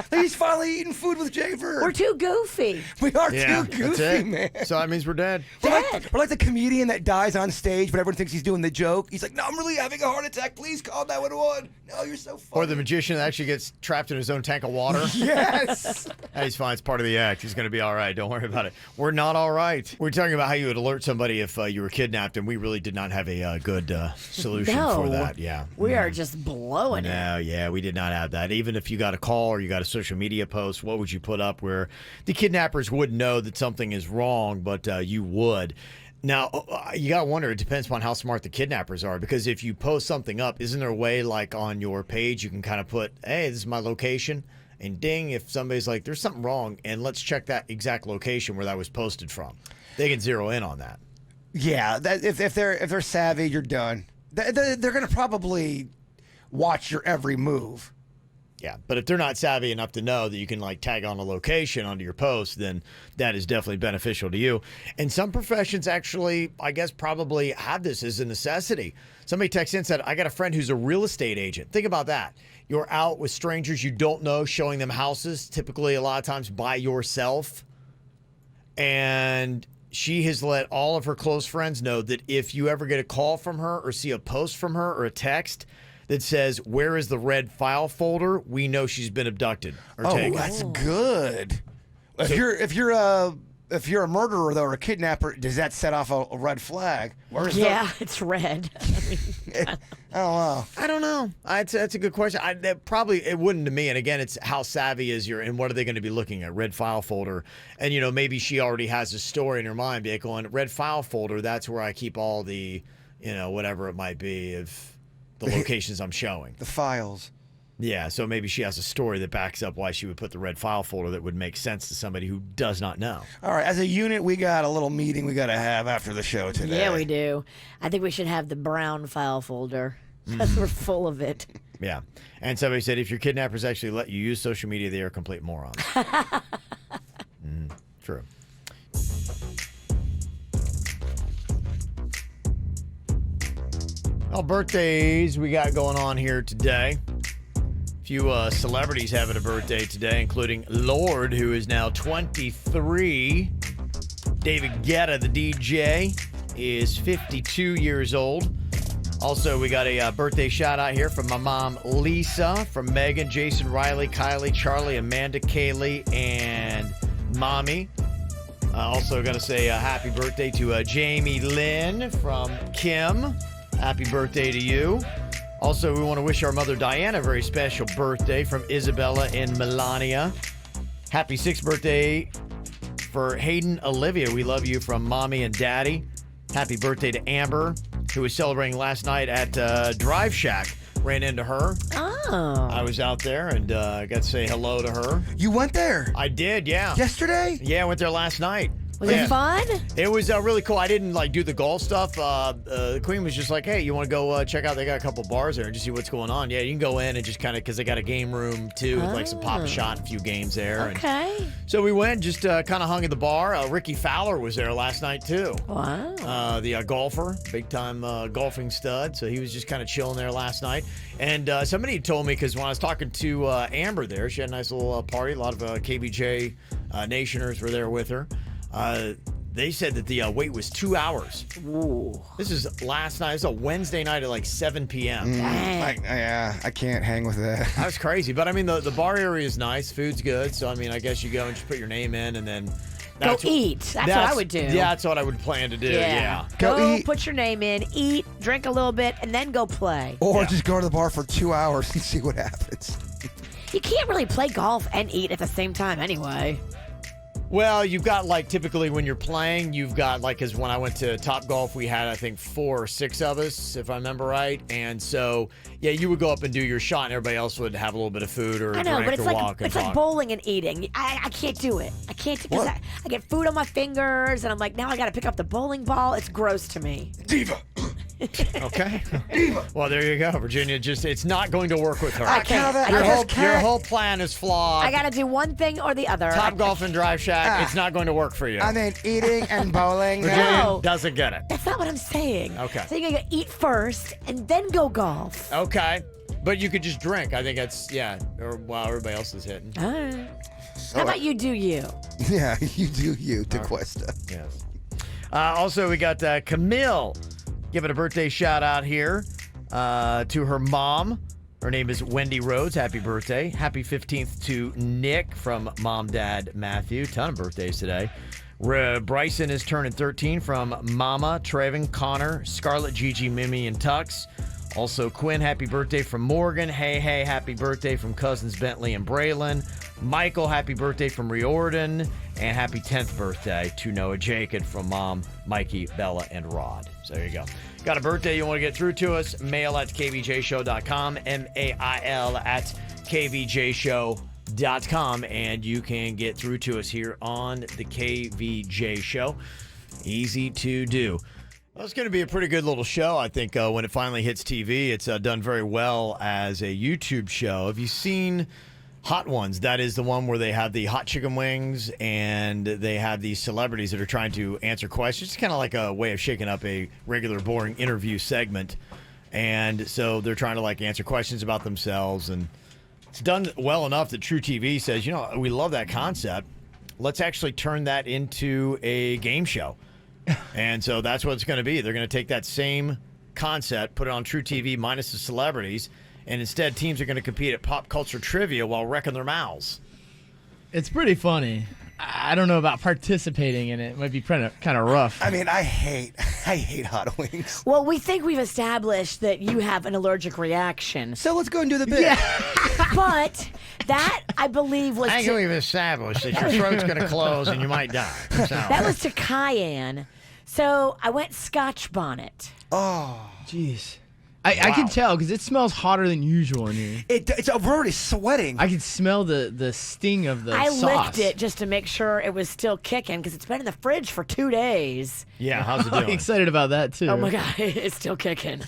He's finally eating food with Jaybird. We're too goofy. We are too goofy, man. So that means we're dead. We're like the comedian that dies on stage, but everyone thinks he's doing the joke. He's like, no, I'm really having a heart attack. Please call 911. No, you're so funny. Or the magician that actually gets trapped in his own tank of water. Yes. He's fine. It's part of the act. He's going to be all right. Don't worry about it. We're not all right. We're talking about how you would alert somebody if you were kidnapped, and we really did not have a good solution for that. Yeah. We are just blowing it. No, yeah, we did not have that. Even if you got a call or you got a social media post, what would you put up where the kidnappers would know that something is wrong, but you would? Now, you got to wonder, it depends upon how smart the kidnappers are, because if you post something up, isn't there a way, like on your page, you can kind of put, hey, this is my location, and ding, if somebody's like, there's something wrong, and let's check that exact location where that was posted from. They can zero in on that. Yeah, if they're savvy, you're done. They're going to probably watch your every move. Yeah, but if they're not savvy enough to know that you can tag on a location onto your post, then that is definitely beneficial to you. And some professions actually, I guess, probably have this as a necessity. Somebody texted in and said, I got a friend who's a real estate agent. Think about that. You're out with strangers you don't know, showing them houses, typically a lot of times by yourself. And she has let all of her close friends know that if you ever get a call from her or see a post from her or a text that says, where is the red file folder, we know she's been abducted or taken. That's good. If you're if you're a murderer though or a kidnapper, does that set off a red flag? Or is It's red. I mean, Oh, I don't know. That's a good question. It wouldn't to me. And again, it's how savvy is your, and what are they going to be looking at? Red file folder. And, maybe she already has a story in her mind. Be like, going, red file folder, that's where I keep all the, whatever it might be of the locations I'm showing. the files. Yeah, so maybe she has a story that backs up why she would put the red file folder that would make sense to somebody who does not know. All right, as a unit, we got a little meeting we got to have after the show today. yeah, we do. I think we should have the brown file folder. Because we're full of it. Yeah. And somebody said, if your kidnappers actually let you use social media, they are complete morons. True. Well, birthdays we got going on here today. A few celebrities having a birthday today, including Lord, who is now 23. David Guetta, the DJ, is 52 years old. Also, we got a birthday shout out here from my mom, Lisa, from Megan, Jason, Riley, Kylie, Charlie, Amanda, Kaylee, and Mommy. Also, going to say happy birthday to Jamie Lynn from Kim. Happy birthday to you. Also, we want to wish our mother, Diana, a very special birthday from Isabella and Melania. Happy 6th birthday for Hayden Olivia. We love you from Mommy and Daddy. Happy birthday to Amber, who was celebrating last night at Drive Shack. Ran into her. Oh. I was out there and got to say hello to her. You went there? I did, yeah. Yesterday? Yeah, I went there last night. Was it fun? It was really cool. I didn't do the golf stuff. The Queen was just like, hey, you want to go check out? They got a couple bars there and just see what's going on. Yeah, you can go in and just kind of, because they got a game room too, with some pop a shot and a few games there. Okay. And so we went, just kind of hung at the bar. Ricky Fowler was there last night too. Wow. The golfer, big time golfing stud. So he was just kind of chilling there last night. And somebody told me, because when I was talking to Amber there, she had a nice little party. A lot of KBJ Nationers were there with her. They said that the wait was 2 hours. Ooh. This is last night. It's a Wednesday night at like 7 p.m. I can't hang with that. That was crazy. But I mean, the bar area is nice. Food's good. So I mean, I guess you go and just put your name in and then eat. That's what I would do. Yeah, that's what I would plan to do. Yeah. Go eat. put your name in, eat, drink a little bit, and then go play. Or just go to the bar for 2 hours and see what happens. You can't really play golf and eat at the same time anyway. Well, you've got typically when you're playing, you've got because when I went to Top Golf, we had I think 4 or 6 of us, if I remember right. And so, yeah, you would go up and do your shot, and everybody else would have a little bit of food or a I know, drink but or walk. it's like bowling and eating. I can't do it. I can't because I get food on my fingers, and I'm like, now I got to pick up the bowling ball. It's gross to me. Diva. Okay. Well, there you go, Virginia. It's not going to work with her. I can't. Your whole plan is flawed. I got to do one thing or the other. Top Golf and Drive Shack, it's not going to work for you. I mean, eating and bowling. Virginia No. doesn't get it. That's not what I'm saying. Okay. So you got to eat first and then go golf. Okay. But you could just drink. I think that's, or while everybody else is hitting. All right. How about you do you? Yeah, you do you, DeQuesta. Yes. Also, we got Camille giving a birthday shout out here to her mom. Her name is Wendy Rhodes. Happy birthday. Happy 15th to Nick from Mom, Dad, Matthew. Ton of birthdays today. Bryson is turning 13 from Mama, Trevin, Connor, Scarlett, Gigi, Mimi, and Tux. Also, Quinn, happy birthday from Morgan. Hey, happy birthday from cousins Bentley and Braylon. Michael, happy birthday from Riordan. And happy 10th birthday to Noah Jacob from Mom, Mikey, Bella, and Rod. So there you go. Got a birthday you want to get through to us? Mail at kvjshow.com, mail at kvjshow.com, and you can get through to us here on the KVJ Show. Easy to do. Well, it's going to be a pretty good little show, I think, when it finally hits TV. It's done very well as a YouTube show. Have you seen Hot Ones? That is the one where they have the hot chicken wings and they have these celebrities that are trying to answer questions. It's kind of like a way of shaking up a regular boring interview segment. And so they're trying to answer questions about themselves. And it's done well enough that True TV says, we love that concept. Let's actually turn that into a game show. And so that's what it's going to be. They're going to take that same concept, put it on True TV minus the celebrities, and instead teams are going to compete at pop culture trivia while wrecking their mouths. It's pretty funny. I don't know about participating in it. It might be kind of rough. I mean, I hate hot wings. Well, we think we've established that you have an allergic reaction. So let's go and do the bit. But that, I believe, was I think we've established that your throat's going to close and you might die. So. that was to cayenne. So I went Scotch bonnet. Oh, Jeez. I can tell because it smells hotter than usual in here. we're already sweating. I can smell the sting of the I sauce. licked it just to make sure it was still kicking because it's been in the fridge for 2 days. Yeah, how's it I'm doing? excited about that too. Oh my God, it's still kicking.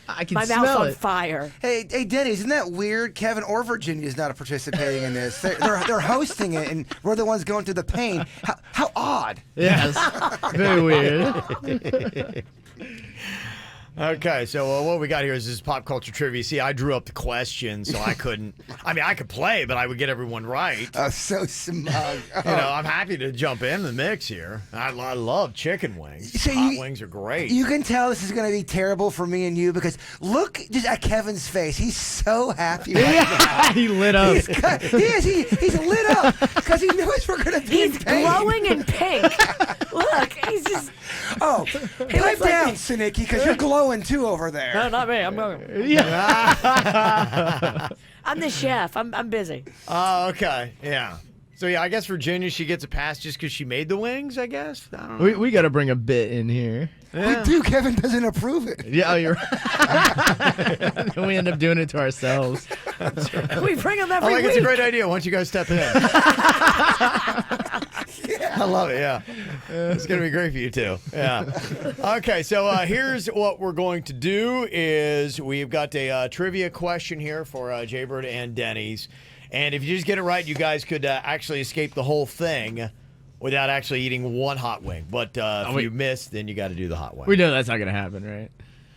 I can My smell mouth's on it. fire. Hey, Denny, isn't that weird? Kevin or Virginia's not participating in this. They're hosting it, and we're the ones going through the pain. How odd. Yes. Very weird. Okay, so what we got here is this pop culture trivia. See, I drew up the question, so I couldn't. I mean, I could play, but I would get everyone right. So smug. You know, I'm happy to jump in the mix here. I love chicken wings. So Hot wings are great. You can tell this is going to be terrible for me and you because look just at Kevin's face. He's so happy right now. He lit up. He's lit up because he knows we're going to be He's in pain. glowing in pink. Look, he's just. Oh, pipe looks like down, me. Sinicky, because you're glowing too over there. No, not me. I'm going. Yeah. I'm the chef. I'm busy. Oh, okay. Yeah. So, yeah, I guess Virginia, she gets a pass just because she made the wings, I guess. I don't know. we got to bring a bit in here. We do. Kevin doesn't approve it. Yeah, you're right. We end up doing it to ourselves. We bring him I every like week. it's a great idea. Why don't you guys step in? I love it, yeah. It's going to be great for you, too. Yeah. Okay, so here's what we're going to do is we've got a trivia question here for Jaybird and Denny's. And if you just get it right, you guys could actually escape the whole thing without actually eating one hot wing. But if you miss, then you got to do the hot wing. We know that's not going to happen, right?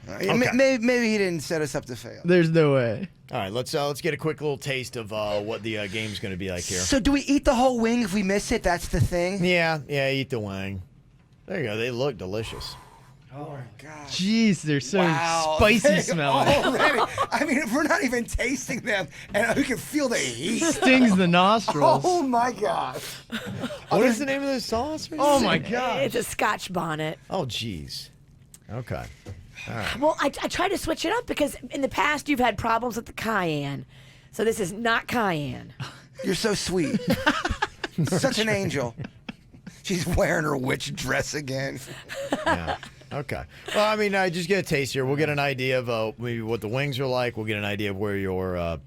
Maybe he didn't set us up to fail. There's no way. All right, let's get a quick little taste of what the game's going to be like here. So do we eat the whole wing if we miss it? That's the thing? Yeah, eat the wing. There you go. They look delicious. Oh, my God. Jeez, they're so Wow. spicy smelling. Already. I mean, we're not even tasting them, and we can feel the heat. Stings the nostrils. Oh, my God. What is the name of this sauce? Oh, my God. It's a Scotch bonnet. Oh, jeez. Okay. Well, I try to switch it up because in the past you've had problems with the cayenne. So this is not cayenne. You're so sweet. Such an angel. She's wearing her witch dress again. Yeah. Okay. Well, I mean, just get a taste here. We'll get an idea of maybe what the wings are like. We'll get an idea of where your,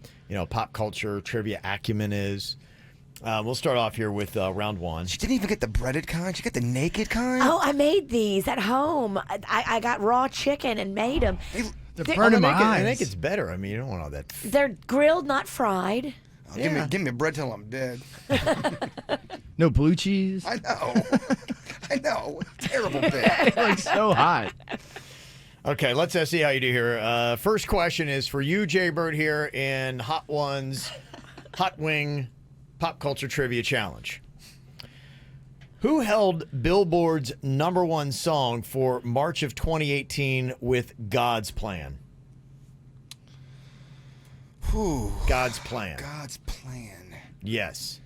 pop culture trivia acumen is. We'll start off here with round one. She didn't even get the breaded kind. She got the naked kind. Oh, I made these at home. I got raw chicken and made them. They're burning my eyes. I think it's better. I mean, you don't want all that. They're grilled, not fried. Oh, give me bread till I'm dead. No blue cheese. I know. I know. Terrible bit. Like so hot. Okay, let's see how you do here. First question is for you, Jaybird, here in Hot Ones Hot Wing Pop Culture Trivia Challenge. Who held Billboard's #1 song for March of 2018 with God's Plan? Whew. God's Plan. God's plan. Yes.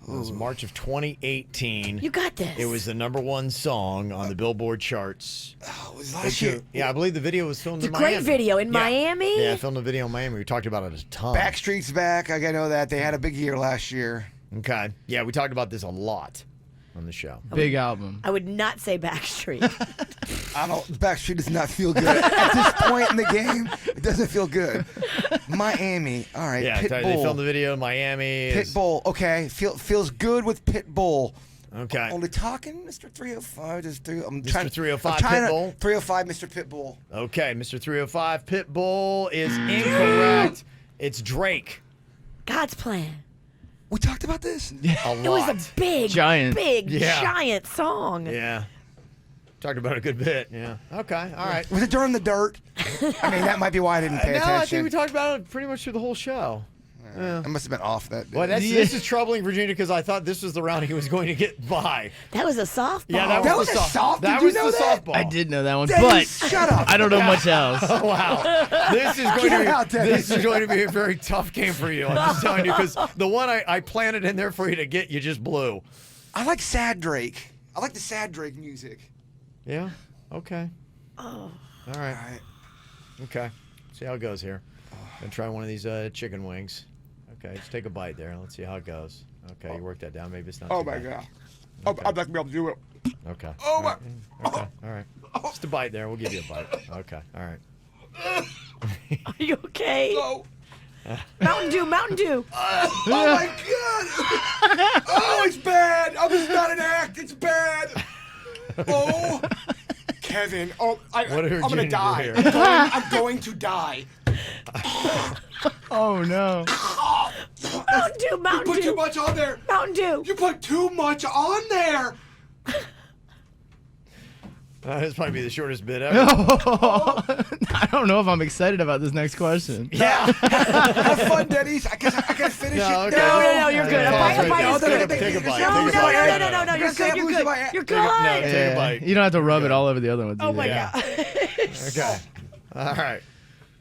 It was March of 2018. You got this. It was the #1 song on the Billboard charts. Oh, it was last year. Yeah, I believe the video was filmed It's in a Miami. great video in Miami? Yeah, I filmed a video in Miami. We talked about it a ton. Backstreet's back. I know that. They had a big year last year. Okay. Yeah, we talked about this a lot on the show. Big album. I would not say Backstreet. Backstreet does not feel good. At this point in the game, it doesn't feel good. Miami. All right. Yeah, they filmed the video in Miami. Pitbull. Okay. Feels good with Pitbull. Okay. Only talking, Mr. 305. I'm Mr. trying, 305 I'm trying Pitbull. To, 305, Mr. Pitbull. Okay, Mr. 305 Pitbull is incorrect. It's Drake. God's plan. We talked about this? A lot. It was a big, Giant. Yeah. giant song. Yeah. Talked about it a good bit. Yeah. Okay. All right. Was it during the dirt? I mean, that might be why I didn't pay No, attention. I think we talked about it pretty much through the whole show. I must have been off that day. Well, this is troubling, Virginia, because I thought this was the round he was going to get by. That was a softball. Yeah, That was the a soft- That did you was know the that? softball. I did know that one, Dennis, but shut up. I don't know much else. Oh, wow. This is going Get to be out, Dennis. this is going to be a very tough game for you. I'm just telling you because the one I planted in there for you to get, you just blew. I like sad Drake. I like the sad Drake music. Yeah. Okay. Oh. All right. Okay. See how it goes here. Gonna try one of these chicken wings. Okay, just take a bite there. Let's see how it goes. Okay, you work that down. Maybe it's not. Oh too my bad. God. Okay. I'm not gonna be able to do it. Okay. Oh my. Okay. All right. Just a bite there. We'll give you a bite. Okay. All right. Are you okay? No. Mountain Dew, Mountain Dew. Oh my God. Oh, it's bad. Oh, this is not an act. It's bad. Oh. Kevin. Oh, I'm What did gonna Virginia do die. here? I'm going to die. Oh no. Mountain Dew, You Mountain put too Dew. much on there. Mountain Dew. You put too much on there. This might be the shortest bit ever. I don't know if I'm excited about this next question. Yeah. Have fun, Denny's. I gotta finish No, it. okay. No, you're good. A bite is Take good. a bite. No, Take a bite. no, you're good, you're good. You're good. No, take a bite. You don't have to rub it all over the other ones. Oh either. my Yeah. God. Okay. All right.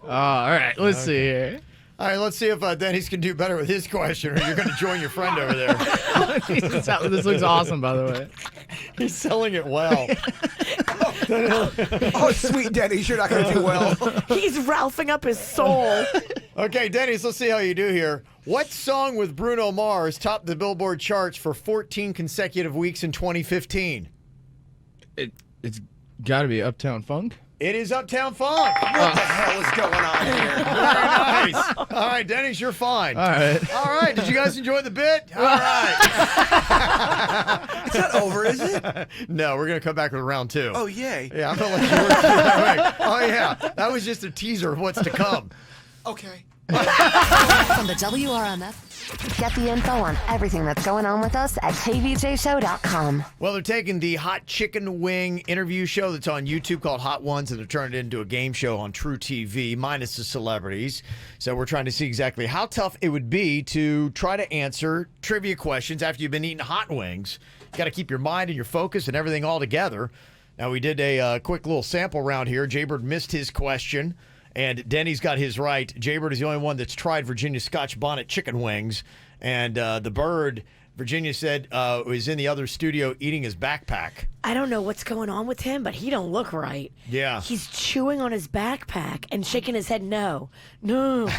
Oh, all right. Let's see here. All right, let's see if Denny's can do better with his question, or you're going to join your friend over there. This looks awesome, by the way. He's selling it well. Oh, sweet Denny's, you're not gonna do well. He's Ralphing up his soul. Okay, Denny's, let's see how you do here. What song with Bruno Mars topped the Billboard charts for 14 consecutive weeks in 2015? It's got to be Uptown Funk. It is Uptown Funk. What the hell is going on here? Very nice. All right, Denny's, you're fine. All right. All right, did you guys enjoy the bit? All right. It's not over, is it? No, we're going to come back with round 2. Oh, yay. Yeah, I'm going to let you work through that way. Oh, yeah. That was just a teaser of what's to come. Okay. From the WRMF, get the info on everything that's going on with us at kvjshow.com. Well, they're taking the hot chicken wing interview show that's on YouTube called Hot Ones, and they're turning it into a game show on True TV, minus the celebrities. So we're trying to see exactly how tough it would be to try to answer trivia questions after you've been eating hot wings. You got to keep your mind and your focus and everything all together. Now, we did a quick little sample round here. Jaybird missed his question, and Denny's got his right. Jaybird is the only one that's tried Virginia Scotch bonnet chicken wings. And the bird, Virginia said, was in the other studio eating his backpack. I don't know what's going on with him, but he don't look right. Yeah. He's chewing on his backpack and shaking his head no, and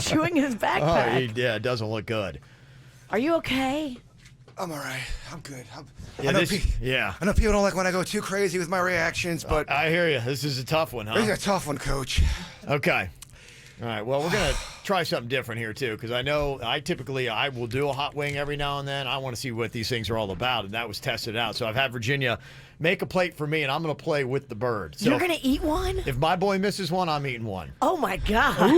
chewing his Oh, backpack. yeah, it doesn't look good. Are you okay? I'm all right. I'm good. Yeah, I know yeah. I know people don't like when I go too crazy with my reactions, but I hear you. This is a tough one, this is huh? a tough one, Coach. Okay. All right. Well, we're going to try something different here, too, because I know I will do a hot wing every now and then. I want to see what these things are all about, and that was tested out. So I've had Virginia make a plate for me, and I'm going to play with the bird. So You're going to eat one? if my boy misses one, I'm eating one. Oh, my God.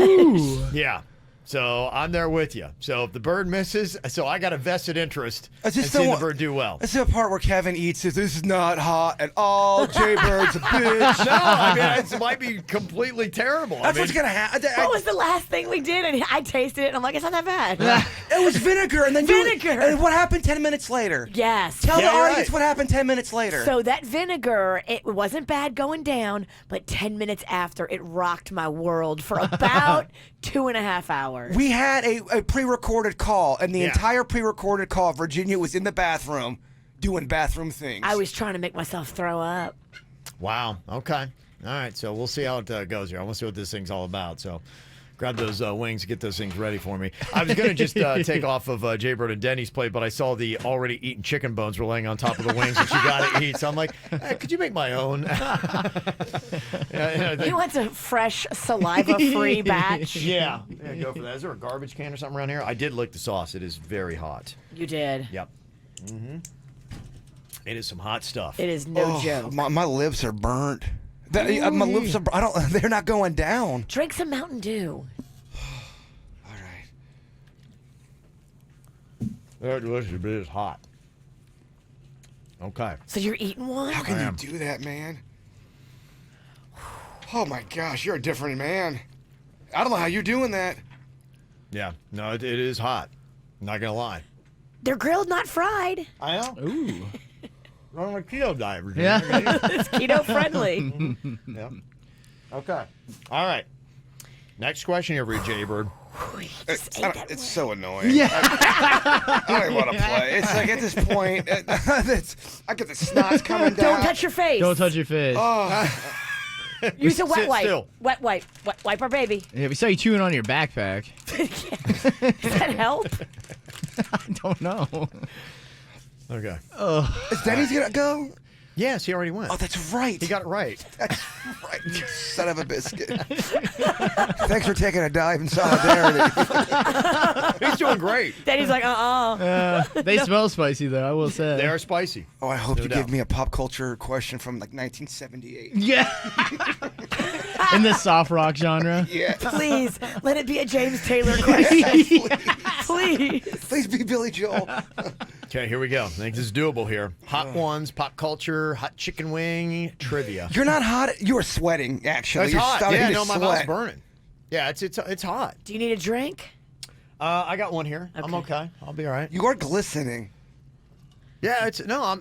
Yeah. So I'm there with you. So if the bird misses, so I got a vested interest in just seeing the don't bird do well. That's the part where Kevin eats this. This is not hot at all. Jaybird's a bitch. No, I mean, it might be completely terrible. That's what's gonna happen. What was the last thing we did? And I tasted it, and I'm like, it's not that bad. It was vinegar, and then Vinegar. and what happened 10 minutes later? Yes. Tell Yeah, the you're audience right. what happened 10 minutes later. So that vinegar, it wasn't bad going down, but 10 minutes after, it rocked my world for about 2.5 hours. we had a pre-recorded call, and the Yeah. entire pre-recorded call, Virginia was in the bathroom doing bathroom things. I was trying to make myself throw up. Wow. Okay. All right. So we'll see how it goes here. I want to see what this thing's all about. So grab those wings, get those things ready for me. I was going to just take off of Jaybird and Denny's plate, but I saw the already eaten chicken bones were laying on top of the wings that you got to eat. So I'm like, hey, could you make my own? He wants a fresh, saliva-free batch. Yeah. Go for that. Is there a garbage can or something around here? I did lick the sauce. It is very hot. You did. Yep. It is some hot stuff. It is no joke. My lips are burnt. My lips are. I don't. They're not going down. Drink some Mountain Dew. All right. Very delicious, but it is hot. Okay. So you're eating one? How can I you am. do that, man? Oh my gosh, you're a different man. I don't know how you're doing that. Yeah. No, it is hot. I'm not going to lie. They're grilled, not fried. I know. Ooh. We're on a keto diet, Virginia. Yeah. It's keto friendly. Yeah. Okay. All right. Next question here for you, Jaybird. It's so annoying. Yeah. I don't even want to play. It's like at this point, I get the snots coming down. Don't touch your face. Don't touch your face. Use a wet Sit wipe. still. Wet wipe. Wipe our baby. Yeah, we saw you chewing on your backpack. Does that help? I don't know. Okay. Is Denny's gonna go? Yes, he already went. Oh, that's right. He got it right. That's right. You son of a biscuit. Thanks for taking a dive in solidarity. He's doing great. Daddy's like, They smell spicy, though, I will say. They are spicy. Oh, I hope No you doubt. give me a pop culture question from like 1978. Yeah. In the soft rock genre. Yeah. please, let it be a James Taylor question. Please. Please be Billy Joel. Okay, here we go. I think this is doable here. Hot ones, pop culture, hot chicken wing, trivia. You're not hot. You are sweating, actually. It's You're hot. starting Yeah, to no, my sweat. mouth's burning. Yeah, it's hot. Do you need a drink? I got one here. I'm okay. I'll be all right. You are glistening. Yeah,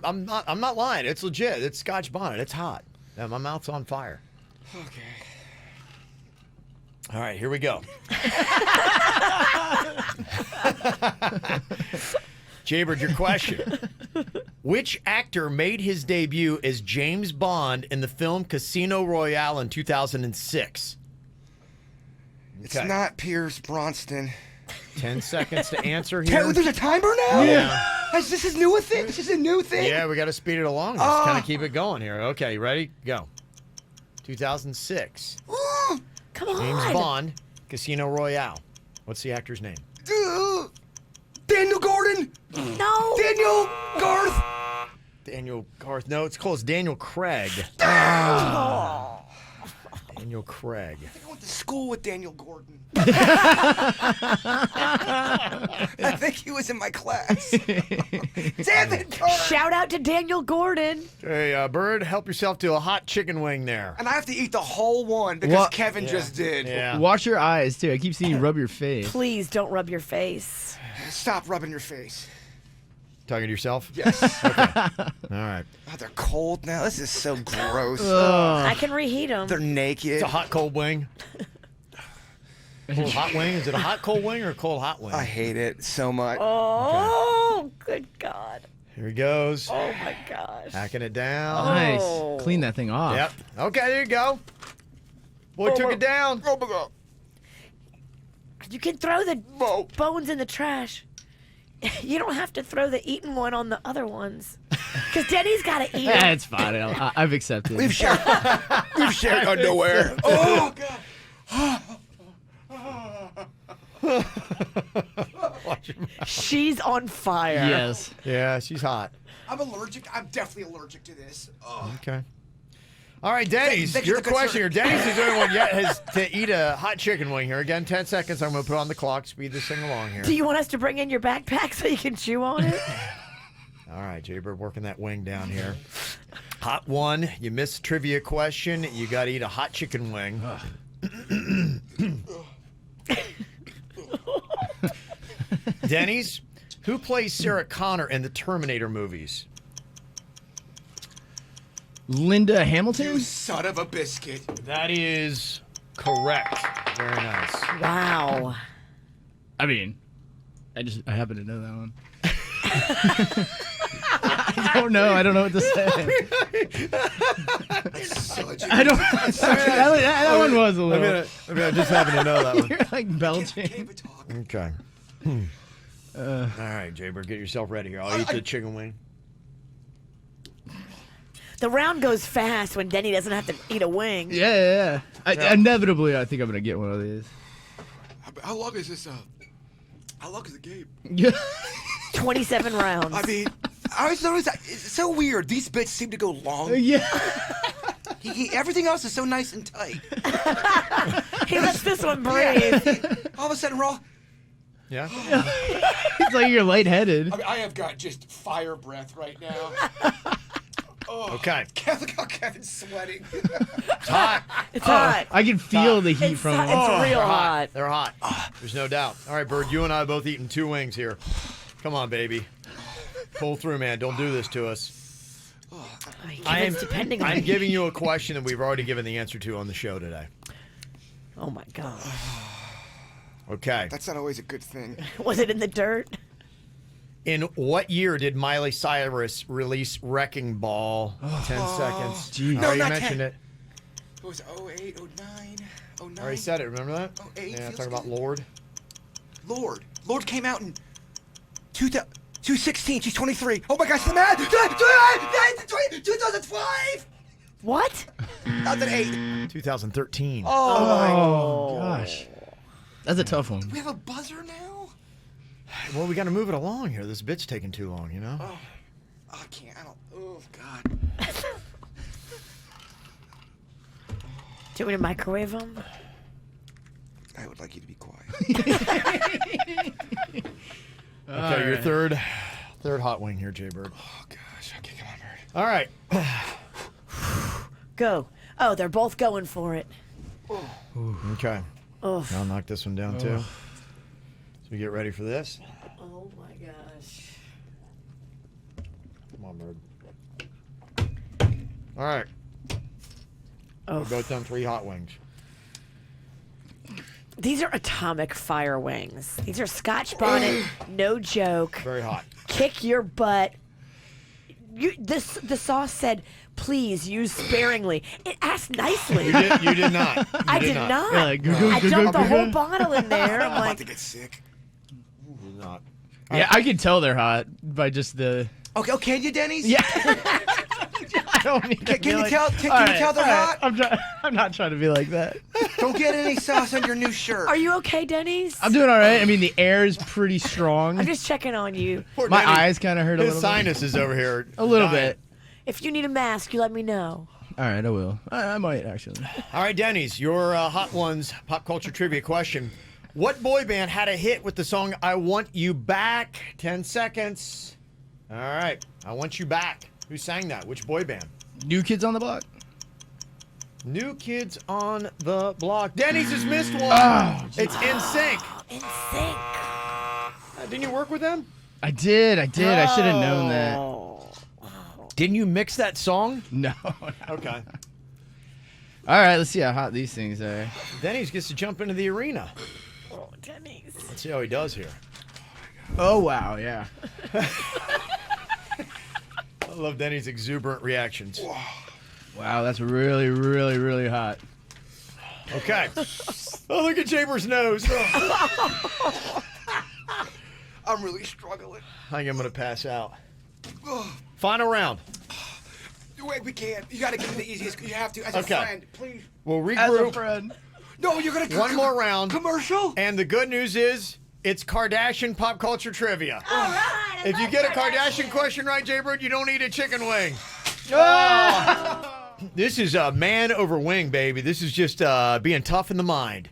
I'm not lying. It's legit. It's Scotch bonnet. It's hot. Yeah, my mouth's on fire. Okay. All right, here we go. Jaybird, your question. Which actor made his debut as James Bond in the film Casino Royale in 2006? It's not Pierce Brosnan. 10 seconds to answer here. There's a timer now? Yeah. This is new thing? This is a new thing? Yeah, we got to speed it along. Just kind of keep it going here. Okay, you ready? Go. 2006. Come on. James Bond, Casino Royale. What's the actor's name? Daniel Gordon. No. Daniel Garth. Daniel Garth. No, it's close. Daniel Craig. Daniel Craig. I went to school with Daniel Gordon. I think he was in my class. Damn it, Gordon. Shout out to Daniel Gordon. Hey, Bird, help yourself to a hot chicken wing there. And I have to eat the whole one because What? Kevin just did. Yeah. Wash your eyes, too. I keep seeing you rub your face. Please don't rub your face. Stop rubbing your face. Talking to yourself? Yes. All right. Oh, they're cold now. This is so gross. I can reheat them. They're naked. It's a hot cold wing. Cold hot wing? Is it a hot cold wing or a cold hot wing? I hate it so much. Oh, good God. Here he goes. Oh, my gosh. Hacking it down. Nice. Oh. Clean that thing off. Yep. Okay, there you go. Boy took it down. Oh my God. You can throw the bones in the trash. You don't have to throw the eaten one on the other ones. Because Denny's got to eat Yeah, it. it's fine. I've accepted. We've shared underwear. Oh God. She's on fire. Yes. Yeah, she's hot. I'm allergic. I'm definitely allergic to this. Oh. Okay. All right, Denny's, Thank you your for the question here. concern. Denny's is the only one yet has to eat a hot chicken wing here. Again, 10 seconds. I'm going to put on the clock. Speed this thing along here. Do you want us to bring in your backpack so you can chew on it? All right, Jaybird, working that wing down here. Hot one. You missed trivia question. You got to eat a hot chicken wing. Denny's, who plays Sarah Connor in the Terminator movies? Linda Hamilton? You son of a biscuit. That is correct. Very nice. Wow. I mean, I happen to know that one. I don't know. I don't know what to say. I don't. That one was a little. I just happen to know that one. You're like belching. Okay. All right, Jaybird, get yourself ready here. I'll eat the chicken wing. The round goes fast when Denny doesn't have to eat a wing. Yeah. Inevitably, I think I'm gonna get one of these. How long is this? How long is the game? Yeah. 27 rounds. I mean, I always notice that it's so weird. These bits seem to go long. Yeah. Everything else is so nice and tight. He lets this one breathe. All of a sudden, we're all. Yeah? It's like you're lightheaded. I mean, I have got just fire breath right now. Oh. Okay. Look how Kevin's sweating. It's hot. It's hot. I can feel the heat It's from hot. it. It's real They're hot. They're hot. There's no doubt. All right, Bird, you and I both eating 2 wings here. Come on, baby. Pull through, man. Don't do this to us. Kevin's depending on I'm me. giving you a question that we've already given the answer to on the show today. Oh, my God. Okay. That's not always a good thing. Was it in the dirt? In what year did Miley Cyrus release Wrecking Ball? 10 seconds. Geez. I No, already not mentioned 10. it. It was 08, 09, 09. I already said it. Remember that? 08 Yeah, feels talking about good. Lord. Lord came out in 2016. She's 23. Oh my gosh, the man! 2005! What? 2008. 2013. Oh, gosh. That's a tough one. We have a buzzer now? Well, we got to move it along here. This bit's taking too long, you know? Oh, I can't. I don't. Oh, God. Do you want me to microwave them? I would like you to be quiet. Okay, your third hot wing here, Jaybird. Oh, gosh. Okay, come on, Bird. All right. Go. Oh, they're both going for it. Okay. Oh. I'll knock this one down, too. So we get ready for this. Oh my gosh. Come on, Bird. All right. Oh. We're both done 3 hot wings. These are atomic fire wings. These are Scotch bonnet, no joke. Very hot. Kick your butt. The sauce said, please use sparingly. It asked nicely. You did not. You I did not. Yeah, like, go, I go, dumped go, the go, whole go. bottle in there. I'm I'm about like, to get sick. You did not. Yeah, I can tell they're hot by just the. Okay, can you, Denny's? Yeah. I don't need to Can be you like- tell? Can All you tell they're all hot? I'm not trying to be like that. Don't get any sauce on your new shirt. are you okay, Denny's? I'm doing all right. I mean, the air is pretty strong. I'm just checking on you. Poor My Danny. eyes kind of hurt a His little bit. sinuses over here. A little dying. bit. If you need a mask, you let me know. All right, I will. I might actually. All right, Denny's, your hot ones pop culture trivia question. What boy band had a hit with the song I Want You Back? 10 seconds. All right. I Want You Back. Who sang that? Which boy band? New Kids on the Block. New Kids on the Block. Denny's has missed one. Oh, It's In Sync. In sync. Didn't you work with them? I did. I should have known that. Didn't you mix that song? No. Okay. All right, let's see how hot these things are. Denny's gets to jump into the arena. Oh, Denny's. Let's see how he does here. Oh wow, yeah. I love Denny's exuberant reactions. Wow, that's really, really, really hot. Okay. Oh, look at Jaber's nose. I'm really struggling. I think I'm going to pass out. Final round. Wait, we can't. You gotta give me the easiest. You have to, as Okay. a friend, please. We'll As a regroup. friend. No, you're gonna One more round. Commercial. And the good news is, it's Kardashian pop culture trivia. All right. If you get a Kardashian question right, Jaybird, you don't eat a chicken wing. This is man over wing, baby. This is just being tough in the mind.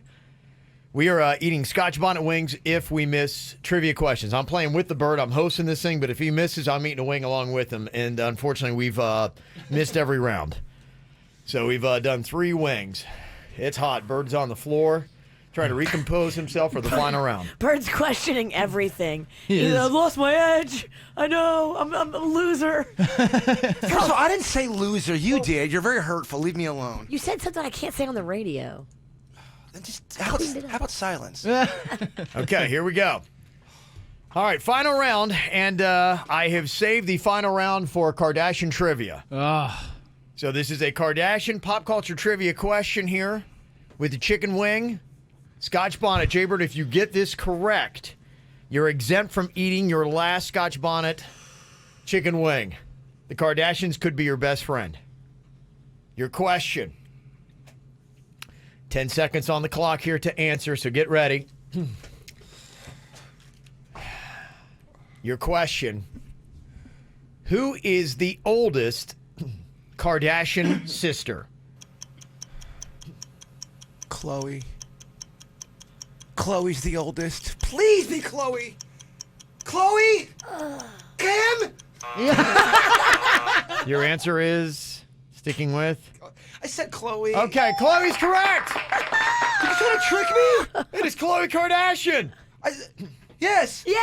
We are eating Scotch bonnet wings if we miss trivia questions. I'm playing with the bird. I'm hosting this thing, but if he misses, I'm eating a wing along with him. And unfortunately, we've missed every round. So we've done 3 wings. It's hot. Bird's on the floor, trying to recompose himself for the final round. Bird's questioning everything. He is. I've lost my edge. I know. I'm a loser. First of all, I didn't say loser. You did. You're very hurtful. Leave me alone. You said something I can't say on the radio. Then just how about silence? Okay, here we go. All right, final round, and I have saved the final round for Kardashian trivia. Oh, So this is a Kardashian pop culture trivia question here with the chicken wing, Scotch bonnet. Jaybird, if you get this correct, you're exempt from eating your last Scotch bonnet chicken wing. The Kardashians could be your best friend. Your question. 10 seconds on the clock here to answer, so get ready. Your question. Who is the oldest Kardashian sister? Chloe. Chloe's the oldest. Please be Chloe. Chloe. Kim. Your answer is sticking with? I said Chloe. Okay, Chloe's correct. Did you try to trick me? It is Khloe Kardashian. Yes. Yay!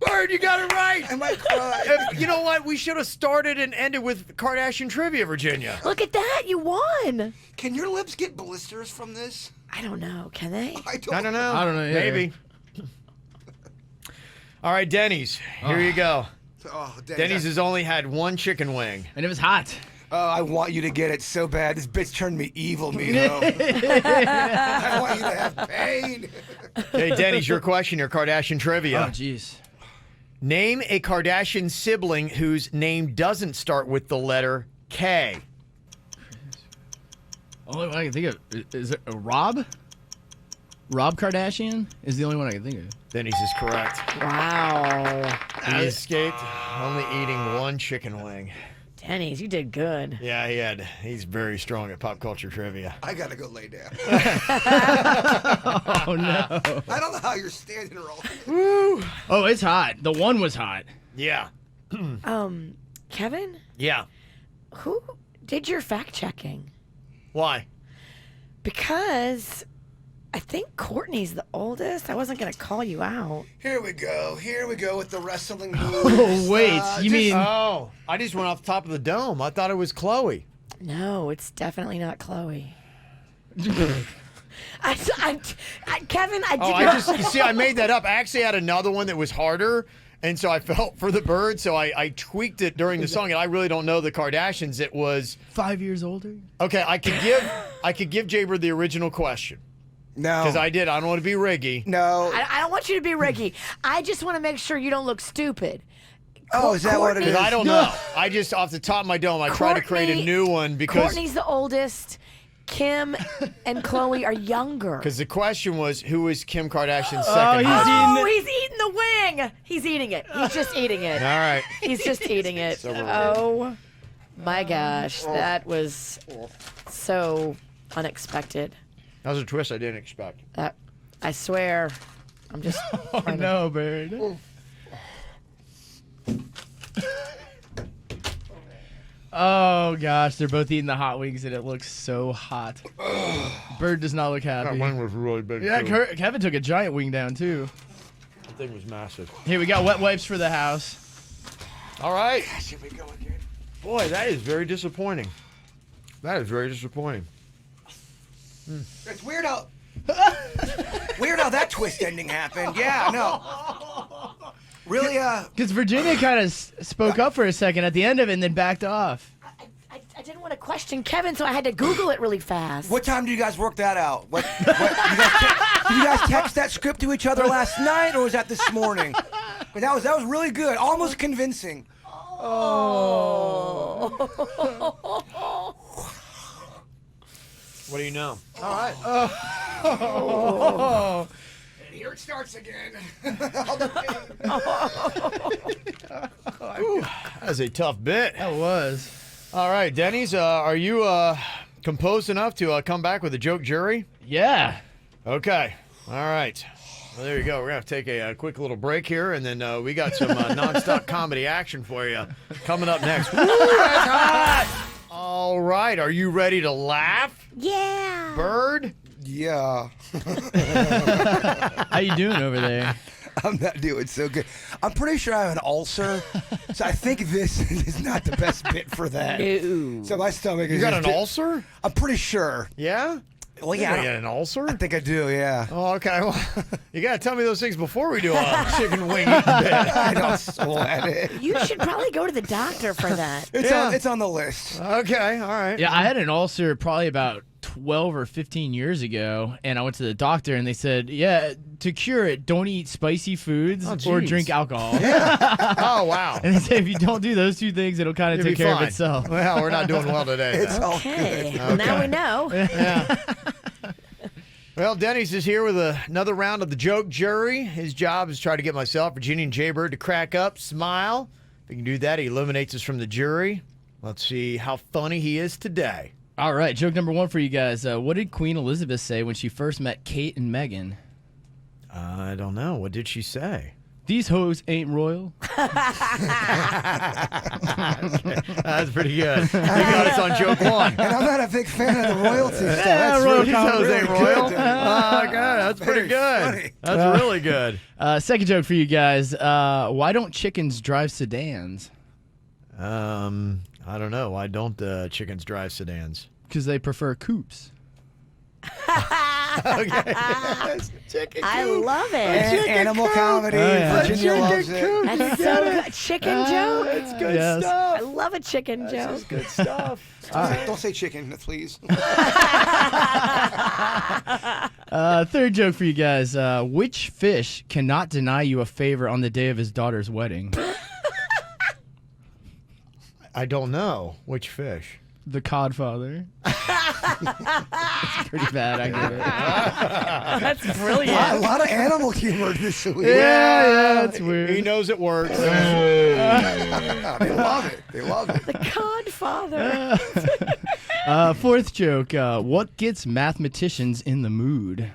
Bird, you got it right. I might cry. You know what? We should have started and ended with Kardashian trivia, Virginia. Look at that. You won. Can your lips get blisters from this? I don't know. Can they? I don't know. I don't know, yeah. Maybe. All right, Denny's. Here you go. Oh, Denny's has only had one chicken wing. And it was hot. Oh, I want you to get it so bad. This bitch turned me evil, Mino. I want you to have pain. Hey, Denny's, your question, your Kardashian trivia. Oh, jeez. Name a Kardashian sibling whose name doesn't start with the letter K. Only one I can think of is it Rob? Rob Kardashian is the only one I can think of. Denny's is correct. Wow. He escaped only eating one chicken wing. Denny's, you did good. Yeah, he's very strong at pop culture trivia. I gotta go lay down. Oh, no. I don't know how you're standing or all. Woo! Oh, it's hot. The one was hot. Yeah. Kevin, Yeah. who did your fact checking? Why? Because I think Courtney's the oldest. I wasn't gonna call you out. Here we go with the wrestling moves. Oh, wait. You mean... Oh, I just went off the top of the dome. I thought it was Chloe. No, it's definitely not Chloe. Kevin, I did not. You see, I made that up. I actually had another one that was harder, and so I felt for the bird, so I tweaked it during the song, and I really don't know the Kardashians. It was 5 years older? okay. I could give Jaybird the original question No. because I did. I don't want to be riggy. No. I don't want you to be Ricky. I just want to make sure you don't look stupid. Oh, is that what it is? Because I don't know. I just off the top of my dome, I try to create a new one because Courtney's the oldest. Kim and Chloe are younger. the question was who is Kim Kardashian's Oh, second husband? He's eating the wing. He's eating it. He's just eating it. All right. He's just eating it. So we're Oh my gosh, that was so unexpected. That was a twist I didn't expect. That I swear, I'm just. Oh, no, Bird. Oh, gosh. They're both eating the hot wings, and it looks so hot. Bird does not look happy. That wing was really big. Yeah, too. Kevin took a giant wing down, too. That thing was massive. Hey, we got wet wipes for the house. All right. Here we go again. Boy, that is very disappointing. That is very disappointing. It's weird how that twist ending happened. Yeah, no. Really, Because Virginia kind of spoke up for a second at the end of it and then backed off. I didn't want to question Kevin, so I had to Google it really fast. what time do you guys work that out? Did you guys text that script to each other last night, or was that this morning? But that was really good, almost convincing. Oh. What do you know? All right. Oh. And here it starts again. That was a tough bit. That was. All right, Denny's, are you composed enough to come back with a joke jury? Yeah. Okay. All right. Well, there you go. We're going to take a quick little break here, and then we got some nonstop comedy action for you coming up next. Woo, that's hot! All right. Are you ready to laugh? Yeah. Bird? Yeah. How you doing over there? I'm not doing so good. I'm pretty sure I have an ulcer, so I think this is not the best bit for that. Ew. So my stomach is. You got just an ulcer? I'm pretty sure. Yeah? Well, You yeah. got an ulcer? I think I do. Yeah. Oh, okay. Well, you got to tell me those things before we do a chicken wing eating bit. I don't sweat it. You should probably go to the doctor for that. It's on the list. Okay. All right. Yeah, I had an ulcer probably about 12 or 15 years ago, and I went to the doctor, and they said, yeah, to cure it, don't eat spicy foods or geez. drink alcohol. Oh, wow. And they say if you don't do those two things, it'll kind of You'll take be care fine. of itself. Well, we're not doing well today. It's then. all Okay. good. Well, now we know. Yeah. Well, Denny's is here with another round of the joke jury. His job is to try to get myself, Virginia, and Jaybird to crack up, smile. If he can do that, he eliminates us from the jury. Let's see how funny he is today. All right, joke number one for you guys. What did Queen Elizabeth say when she first met Kate and Meghan? I don't know. What did she say? These hoes ain't royal. That's pretty good. You got us on joke one. And I'm not a big fan of the royalty stuff. Yeah, That's royal really These hoes really ain't good, royal. dude. Okay, That's pretty good. funny. That's really good. Second joke for you guys. Why don't chickens drive sedans? I don't know. Why don't chickens drive sedans? Because they prefer coupes. Okay. Chicken I coop. love it. Animal comedy. Oh, yeah. Virginia loves it. That's so good. Chicken joke. It's good Yes. I stuff. love a chicken This joke. is good stuff. Don't say chicken, please. Third joke for you guys. Which fish cannot deny you a favor on the day of his daughter's wedding? I don't know which fish. The codfather. It's pretty bad. I get it. That's brilliant. A lot of animal humor this week. Yeah, it's He weird. knows it works. They love it. They love it. The Codfather. Fourth joke. What gets mathematicians in the mood?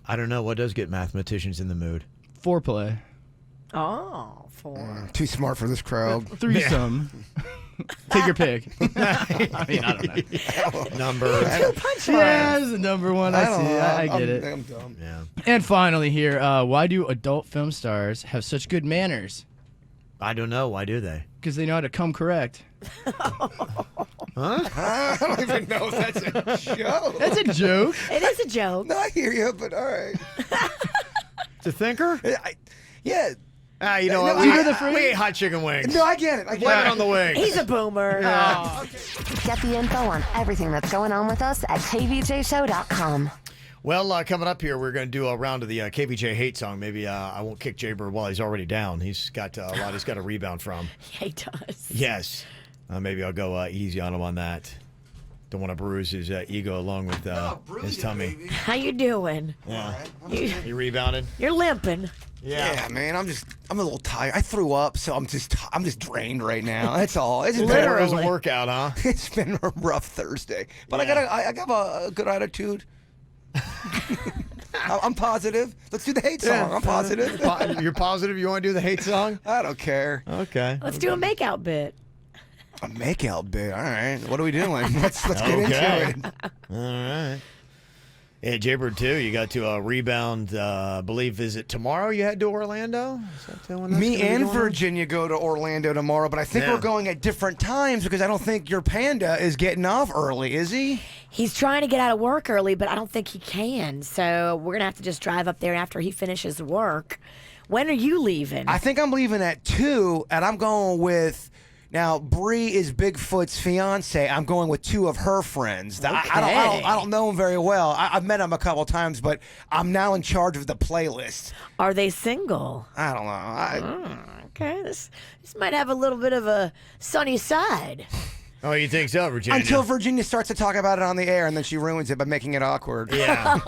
I don't know. What does get mathematicians in the mood? Foreplay. Oh, four. Too smart for this crowd. Threesome. Take your pick. I mean, I don't know. Number. Yeah, it's the number one. I see. I get it. I'm dumb. Yeah. And finally here, why do adult film stars have such good manners? I don't know. Why do they? Because they know how to come correct. I don't even know if that's a joke. That's a joke. It is a joke. No, I hear you, but all right. It's a thinker? Yeah. You know what? No, We, I- we ate hot chicken wings. No, I get it. I Blame get it on the wings. He's a boomer. Get the info on everything that's going on with us at kvjshow.com. Well, coming up here, we're going to do a round of the KVJ hate song. Maybe I won't kick Jaybird while he's already down. He's got a lot he's got to rebound from. He does. Yes. Maybe I'll go easy on him on that. Don't want to bruise his ego along with his tummy. How you doing? Yeah. You, You rebounded? you're limping. Yeah, man. I'm a little tired. I threw up, so I'm just drained right now. That's all. It's Literally. It been, was a workout, huh? it's been a rough Thursday, but Yeah. I got a good attitude. I'm positive. Let's do the hate song. I'm positive. You're positive you want to do the hate song? I don't care. Okay. Let's do a makeout bit. A makeout bit. All right. What are we doing? Let's get Okay. into it. All right. Yeah, Jaybird, too. You got to rebound, believe, visit tomorrow you head to Orlando? Is that when that's Me gonna be and going on? Virginia go to Orlando tomorrow, but I think Yeah. we're going at different times because I don't think your panda is getting off early, is he? He's trying to get out of work early, but I don't think he can. So we're going to have to just drive up there after he finishes work. When are you leaving? I think I'm leaving at 2, and I'm going with. Now, Bree is Bigfoot's fiance. I'm going with 2 of her friends. I don't know them very well. I've met them a couple times, but I'm now in charge of the playlist. Are they single? I don't know. Okay, this might have a little bit of a sunny side. Oh, you think so, Virginia? Until Virginia starts to talk about it on the air, and then she ruins it by making it awkward. Yeah.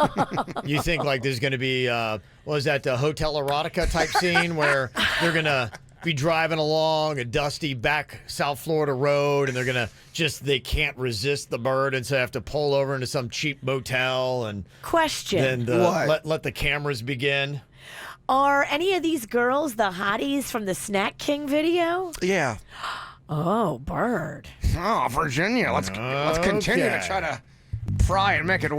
You think like there's going to be, what was that, the Hotel Erotica type scene where they're going to be driving along a dusty back South Florida road and they're going to they can't resist the bird and so they have to pull over into some cheap motel and Question. then What? let the cameras begin. Are any of these girls the hotties from the Snack King video? Yeah. Oh, bird. Oh, Virginia, let's continue to Okay. try to pry and make it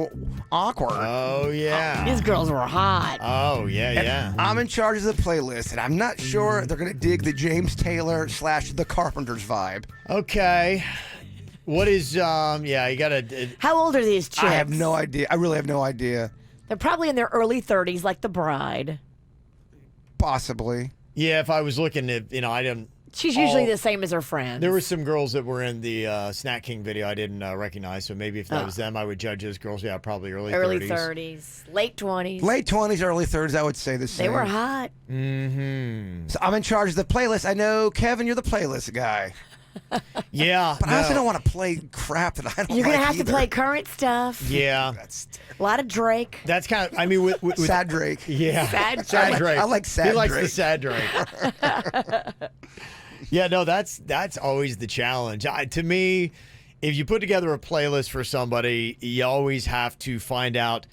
awkward. Oh, yeah. These girls were hot. Oh, yeah. I'm in charge of the playlist, and I'm not sure they're gonna dig the James Taylor / the Carpenters vibe. Okay. What is, you got to, How old are these chicks? I have no idea. I really have no idea. They're probably in their early 30s, like the bride. Possibly. yeah, if I was looking at, I didn't. She's usually the same as her friends. There were some girls that were in the Snack King video I didn't recognize, so maybe if that was them, I would judge as girls. Yeah, probably early 30s, late 20s. Late 20s, early 30s, I would say the same. They were hot. Mm-hmm. So I'm in charge of the playlist. I know, Kevin, you're the playlist guy. Yeah. But I also don't want to play crap that I don't You're going to like have to either. play current stuff. Yeah. That's A lot of Drake. That's kind of, with Sad Drake. Yeah. Sad Drake. I like sad He likes Drake. the sad Drake. Yeah, no, that's always the challenge. To me, if you put together a playlist for somebody, you always have to find out.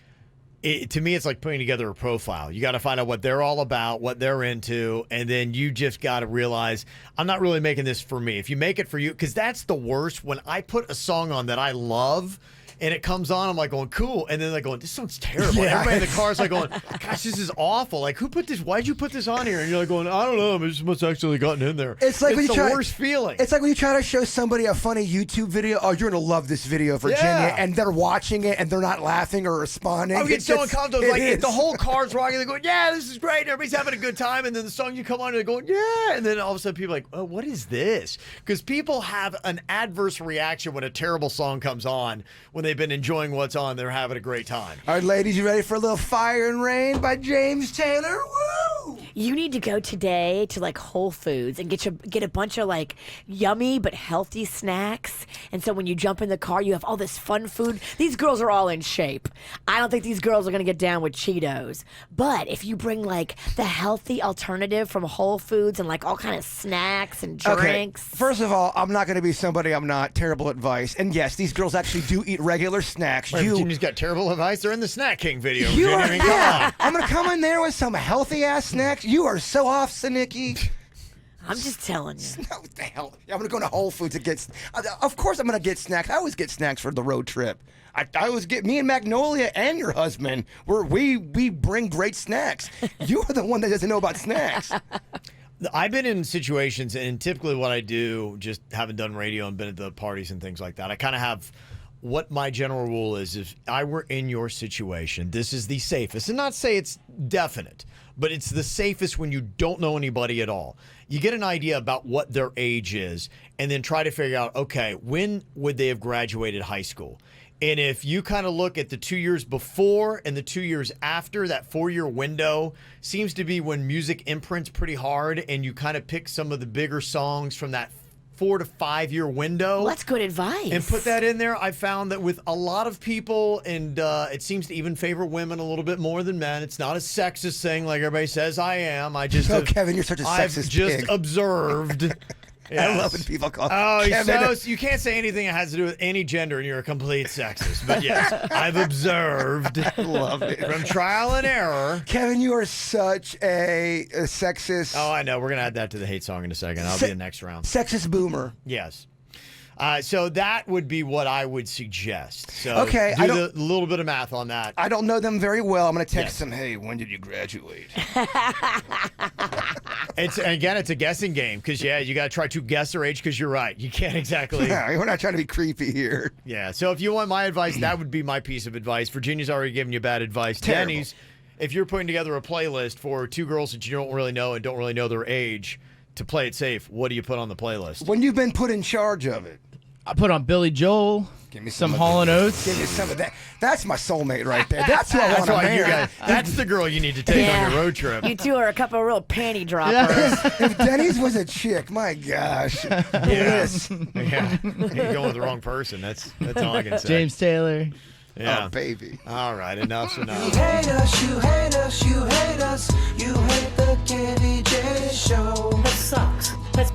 To me, it's like putting together a profile. You got to find out what they're all about, what they're into, and then you just got to realize, I'm not really making this for me. If you make it for you, because that's the worst. When I put a song on that I love, and it comes on. I'm like going, cool. And then they're going, this song's terrible. Yeah. Everybody in the car is like going, gosh, this is awful. Like, who put this? Why'd you put this on here? And you're like going, I don't know. It just must actually gotten in there. It's like when the you try, worst feeling. It's like when you try to show somebody a funny YouTube video. Oh, you're gonna love this video, Virginia, Yeah. and they're watching it and they're not laughing or responding. I get so uncomfortable. Like is. the whole car's rocking. They're going, yeah, this is great. Everybody's having a good time. And then the song you come on and they're going, yeah. And then all of a sudden people are like, oh, what is this? Because people have an adverse reaction when a terrible song comes on. When they've been enjoying what's on, they're having a great time. All right, ladies, you ready for a little Fire and Rain by James Taylor? Woo! You need to go today to like Whole Foods and get a bunch of like yummy but healthy snacks. And so when you jump in the car, you have all this fun food. These girls are all in shape. I don't think these girls are gonna get down with Cheetos. But if you bring like the healthy alternative from Whole Foods and like all kind of snacks and drinks. Okay. First of all, I'm not going to be somebody I'm not. Terrible advice. And yes, these girls actually do eat regular snacks. Wait, Virginia's got terrible advice. They're in the Snack King video. You Virginia. are, I mean, come on. I'm going to come in there with some healthy ass snacks. You are so off, Sanicki. I'm just telling you. No, what the hell? I'm going to go to Whole Foods and get. Of course, I'm going to get snacks. I always get snacks for the road trip. I always get me and Magnolia and your husband. We bring great snacks. You are the one that doesn't know about snacks. I've been in situations, and typically what I do, just having done radio and been at the parties and things like that, I kind of have what my general rule is. If I were in your situation, this is the safest. And not say it's definite, but it's the safest when you don't know anybody at all. You get an idea about what their age is, and then try to figure out, okay, when would they have graduated high school? And if you kind of look at the 2 years before and the 2 years after, that 4-year window seems to be when music imprints pretty hard, and you kind of pick some of the bigger songs from that 4 to 5 year window. Well, that's good advice. And put that in there. I found that with a lot of people, and it seems to even favor women a little bit more than men. It's not a sexist thing like everybody says I am. I just Kevin, you're such a I've sexist just pig. observed. I Yes. love when people call Oh, so you can't say anything that has to do with any gender, and you're a complete sexist. But yes, I've observed Love it. from trial and error. Kevin, you are such a sexist. Oh, I know. We're gonna add that to the hate song in a second. I'll be the next round. Sexist boomer. Yes. So that would be what I would suggest. So Okay, do I the little bit of math on that. I don't know them very well. I'm going to text Yes. them, hey, when did you graduate? It's a guessing game because you got to try to guess their age because you're right. You can't exactly. Yeah, we're not trying to be creepy here. Yeah. So if you want my advice, that would be my piece of advice. Virginia's already given you bad advice. Terrible. Denny's, if you're putting together a playlist for two girls that you don't really know and don't really know their age, to play it safe, what do you put on the playlist? When you've been put in charge of it, I put on Billy Joel, give me some of Hall & that. Oates. Give me some of that. That's my soulmate right there. That's who I That's want to why you marry. guys. That's the girl you need to take on your road trip. You two are a couple of real panty droppers. If Denny's was a chick, my gosh. Bliss. Yeah, you're going with the wrong person. That's all I can say. James Taylor. Yeah. Oh, baby. All right, enough's enough. hate us, you hate us, you hate us. You hate the KVJ show. That sucks. That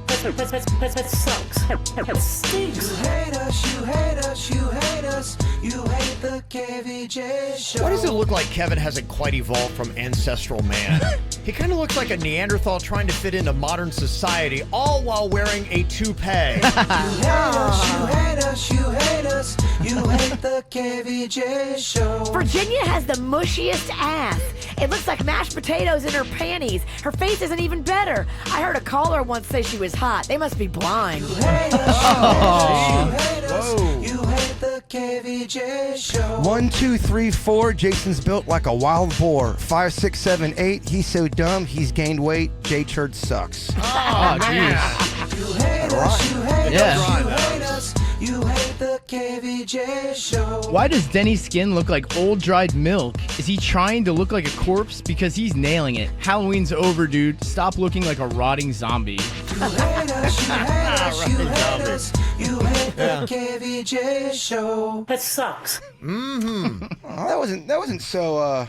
sucks. That stinks. You hate us, you hate us, you hate us. You hate the KVJ show. Why does it look like Kevin hasn't quite evolved from ancestral man? He kind of looks like a Neanderthal trying to fit into modern society, all while wearing a toupee. You hate us, you hate us, you hate us. You hate the KVJ show. Virginia has the mushiest ass. It looks like mashed potatoes in her panties. Her face isn't even better. I heard a caller once say she was hot. They must be blind. You hate us, you hate us. You hate the KVJ show. 1, 2, 3, 4. Jason's built like a wild boar. 5, 6, 7, 8. He's so dumb, he's gained weight. J Church sucks. Oh, jeez. You hate us, you hate Yeah. us, you hate us. You hate the KVJ show. Why does Denny's skin look like old dried milk? Is he trying to look like a corpse? Because he's nailing it. Halloween's over, dude. Stop looking like a rotting zombie. You hate us, you hate us, you hate us. You hate the KVJ show. That sucks. Oh, that wasn't so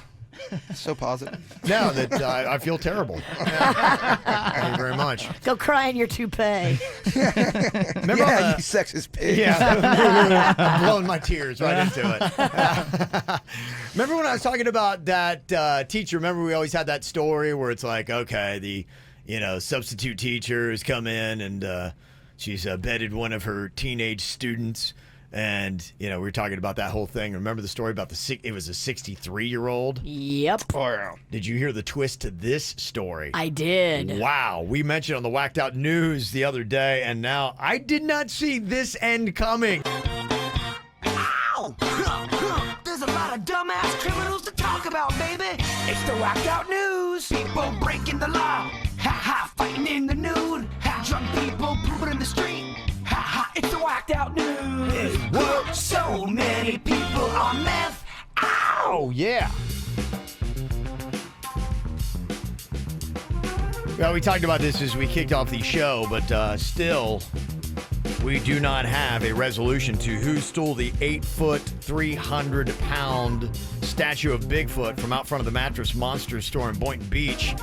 positive. No, that I feel terrible. Thank you very much. Go cry in your toupee. Remember Yeah, you sexist pig. Yeah, I'm blowing my tears right into it. Remember when I was talking about that teacher? Remember we always had that story where it's like, okay, the substitute teacher has come in and she's bedded one of her teenage students. And, we were talking about that whole thing. Remember the story about it was a 63-year-old? Yep. Did you hear the twist to this story? I did. Wow. We mentioned on the Whacked Out News the other day, and now I did not see this end coming. Ow! There's a lot of dumbass criminals to talk about, baby. It's the Whacked Out News. People breaking the law. Ha ha, fighting in the nude. Ha, drunk people pooping in the street. Ha ha, it's the Whacked Out News. Whoa, so many people on meth. Ow! Oh, yeah. Well, we talked about this as we kicked off the show, but still, we do not have a resolution to who stole the 8-foot, 300-pound statue of Bigfoot from out front of the Mattress Monster store in Boynton Beach.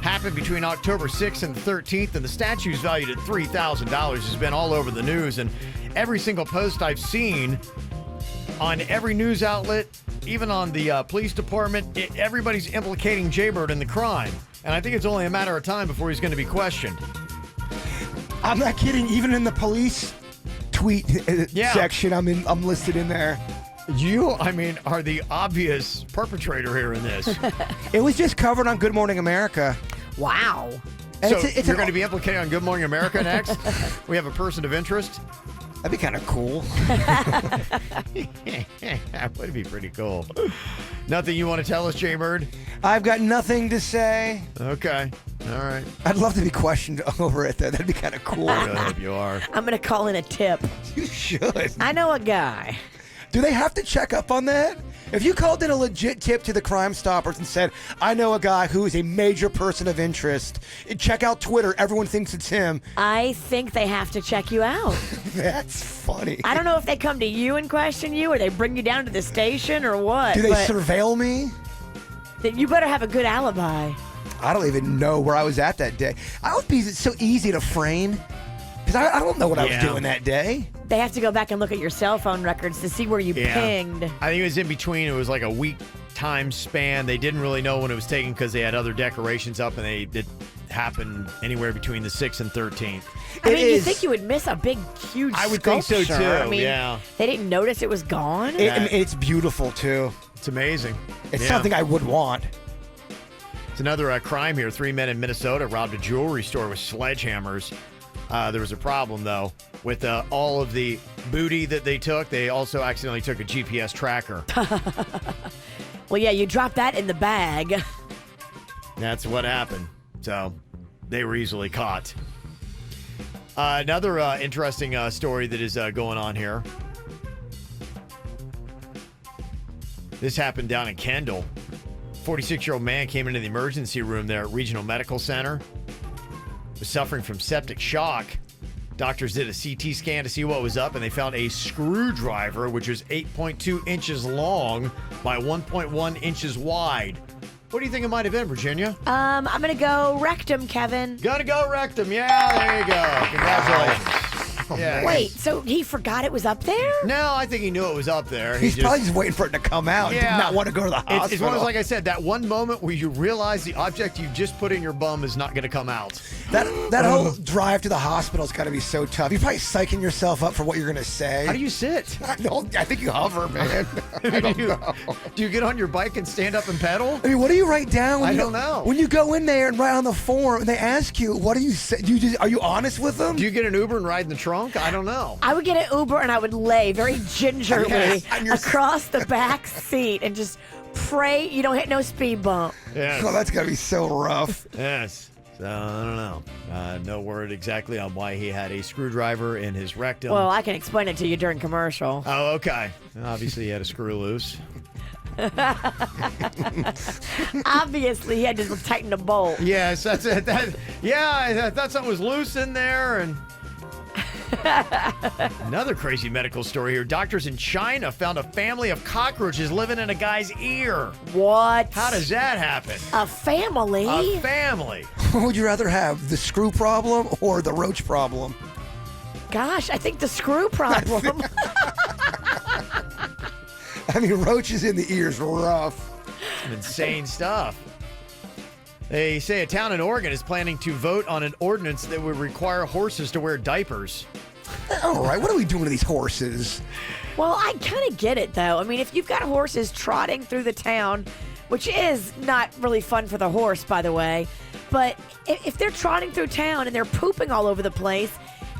Happened between October 6th and the 13th, and the statue's valued at $3,000. Has been all over the news, and every single post I've seen on every news outlet, even on the police department, everybody's implicating Jaybird in the crime. And I think it's only a matter of time before he's going to be questioned. I'm not kidding. Even in the police tweet section, I'm listed in there. You, are the obvious perpetrator here in this. It was just covered on Good Morning America. Wow. And so you're going to be implicated on Good Morning America next? We have a person of interest? That'd be kind of cool. That would be pretty cool. Nothing you want to tell us, Jaybird? I've got nothing to say. Okay. All right. I'd love to be questioned over it, though. That'd be kind of cool. I really hope you are. I'm going to call in a tip. You should. I know a guy. Do they have to check up on that? If you called in a legit tip to the Crime Stoppers and said, I know a guy who is a major person of interest, check out Twitter, everyone thinks it's him. I think they have to check you out. That's funny. I don't know if they come to you and question you or they bring you down to the station or what. Do they surveil me? You better have a good alibi. I don't even know where I was at that day. I would be so easy to frame because I don't know what I was doing that day. They have to go back and look at your cell phone records to see where you pinged. I think it was in between. It was like a week time span. They didn't really know when it was taken because they had other decorations up, and it happened anywhere between the 6th and 13th. You think you would miss a big, huge I would sculpture. think so, too. I mean, yeah. They didn't notice it was gone? It's beautiful, too. It's amazing. It's something I would want. It's another crime here. 3 men in Minnesota robbed a jewelry store with sledgehammers. There was a problem, though, with all of the booty that they took. They also accidentally took a GPS tracker. Well, yeah, you dropped that in the bag. That's what happened. So they were easily caught. Another interesting story that is going on here. This happened down in Kendall. 46-year-old man came into the emergency room there at Regional Medical Center. Was suffering from septic shock. Doctors did a CT scan to see what was up, and they found a screwdriver, which was 8.2 inches long by 1.1 inches wide. What do you think it might have been, Virginia? I'm going to go rectum, Kevin. Gotta go rectum. Yeah, there you go. Congratulations. Yeah. Wait, so he forgot it was up there? No, I think he knew it was up there. He's probably just waiting for it to come out. Yeah. Did not want to go to the hospital. It's one of those, like I said, that one moment where you realize the object you just put in your bum is not going to come out. That whole drive to the hospital's got to be so tough. You're probably psyching yourself up for what you're going to say. How do you sit? I think you hover, man. I don't know. Do you get on your bike and stand up and pedal? I mean, what do you write down? I don't know. When you go in there and write on the form, and they ask you, what do you say? Are you honest with them? Do you get an Uber and ride in the trunk? I don't know. I would get an Uber and I would lay very gingerly across the back seat and just pray you don't hit no speed bump. Yes. Oh, that's got to be so rough. Yes. So, I don't know. No word exactly on why he had a screwdriver in his rectum. Well, I can explain it to you during commercial. Oh, okay. Obviously, he had a screw loose. Obviously, he had to tighten the bolt. Yes, that's it. I thought something was loose in there. And another crazy medical story here. Doctors in China found a family of cockroaches living in a guy's ear. What? How does that happen? A family? A family. What would you rather have, the screw problem or the roach problem? Gosh, I think the screw problem. I mean, roaches in the ears, rough. Some insane stuff. They say a town in Oregon is planning to vote on an ordinance that would require horses to wear diapers. All right, what are we doing to these horses? Well, I kind of get it, though. I mean, if you've got horses trotting through the town, which is not really fun for the horse, by the way, but if they're trotting through town and they're pooping all over the place,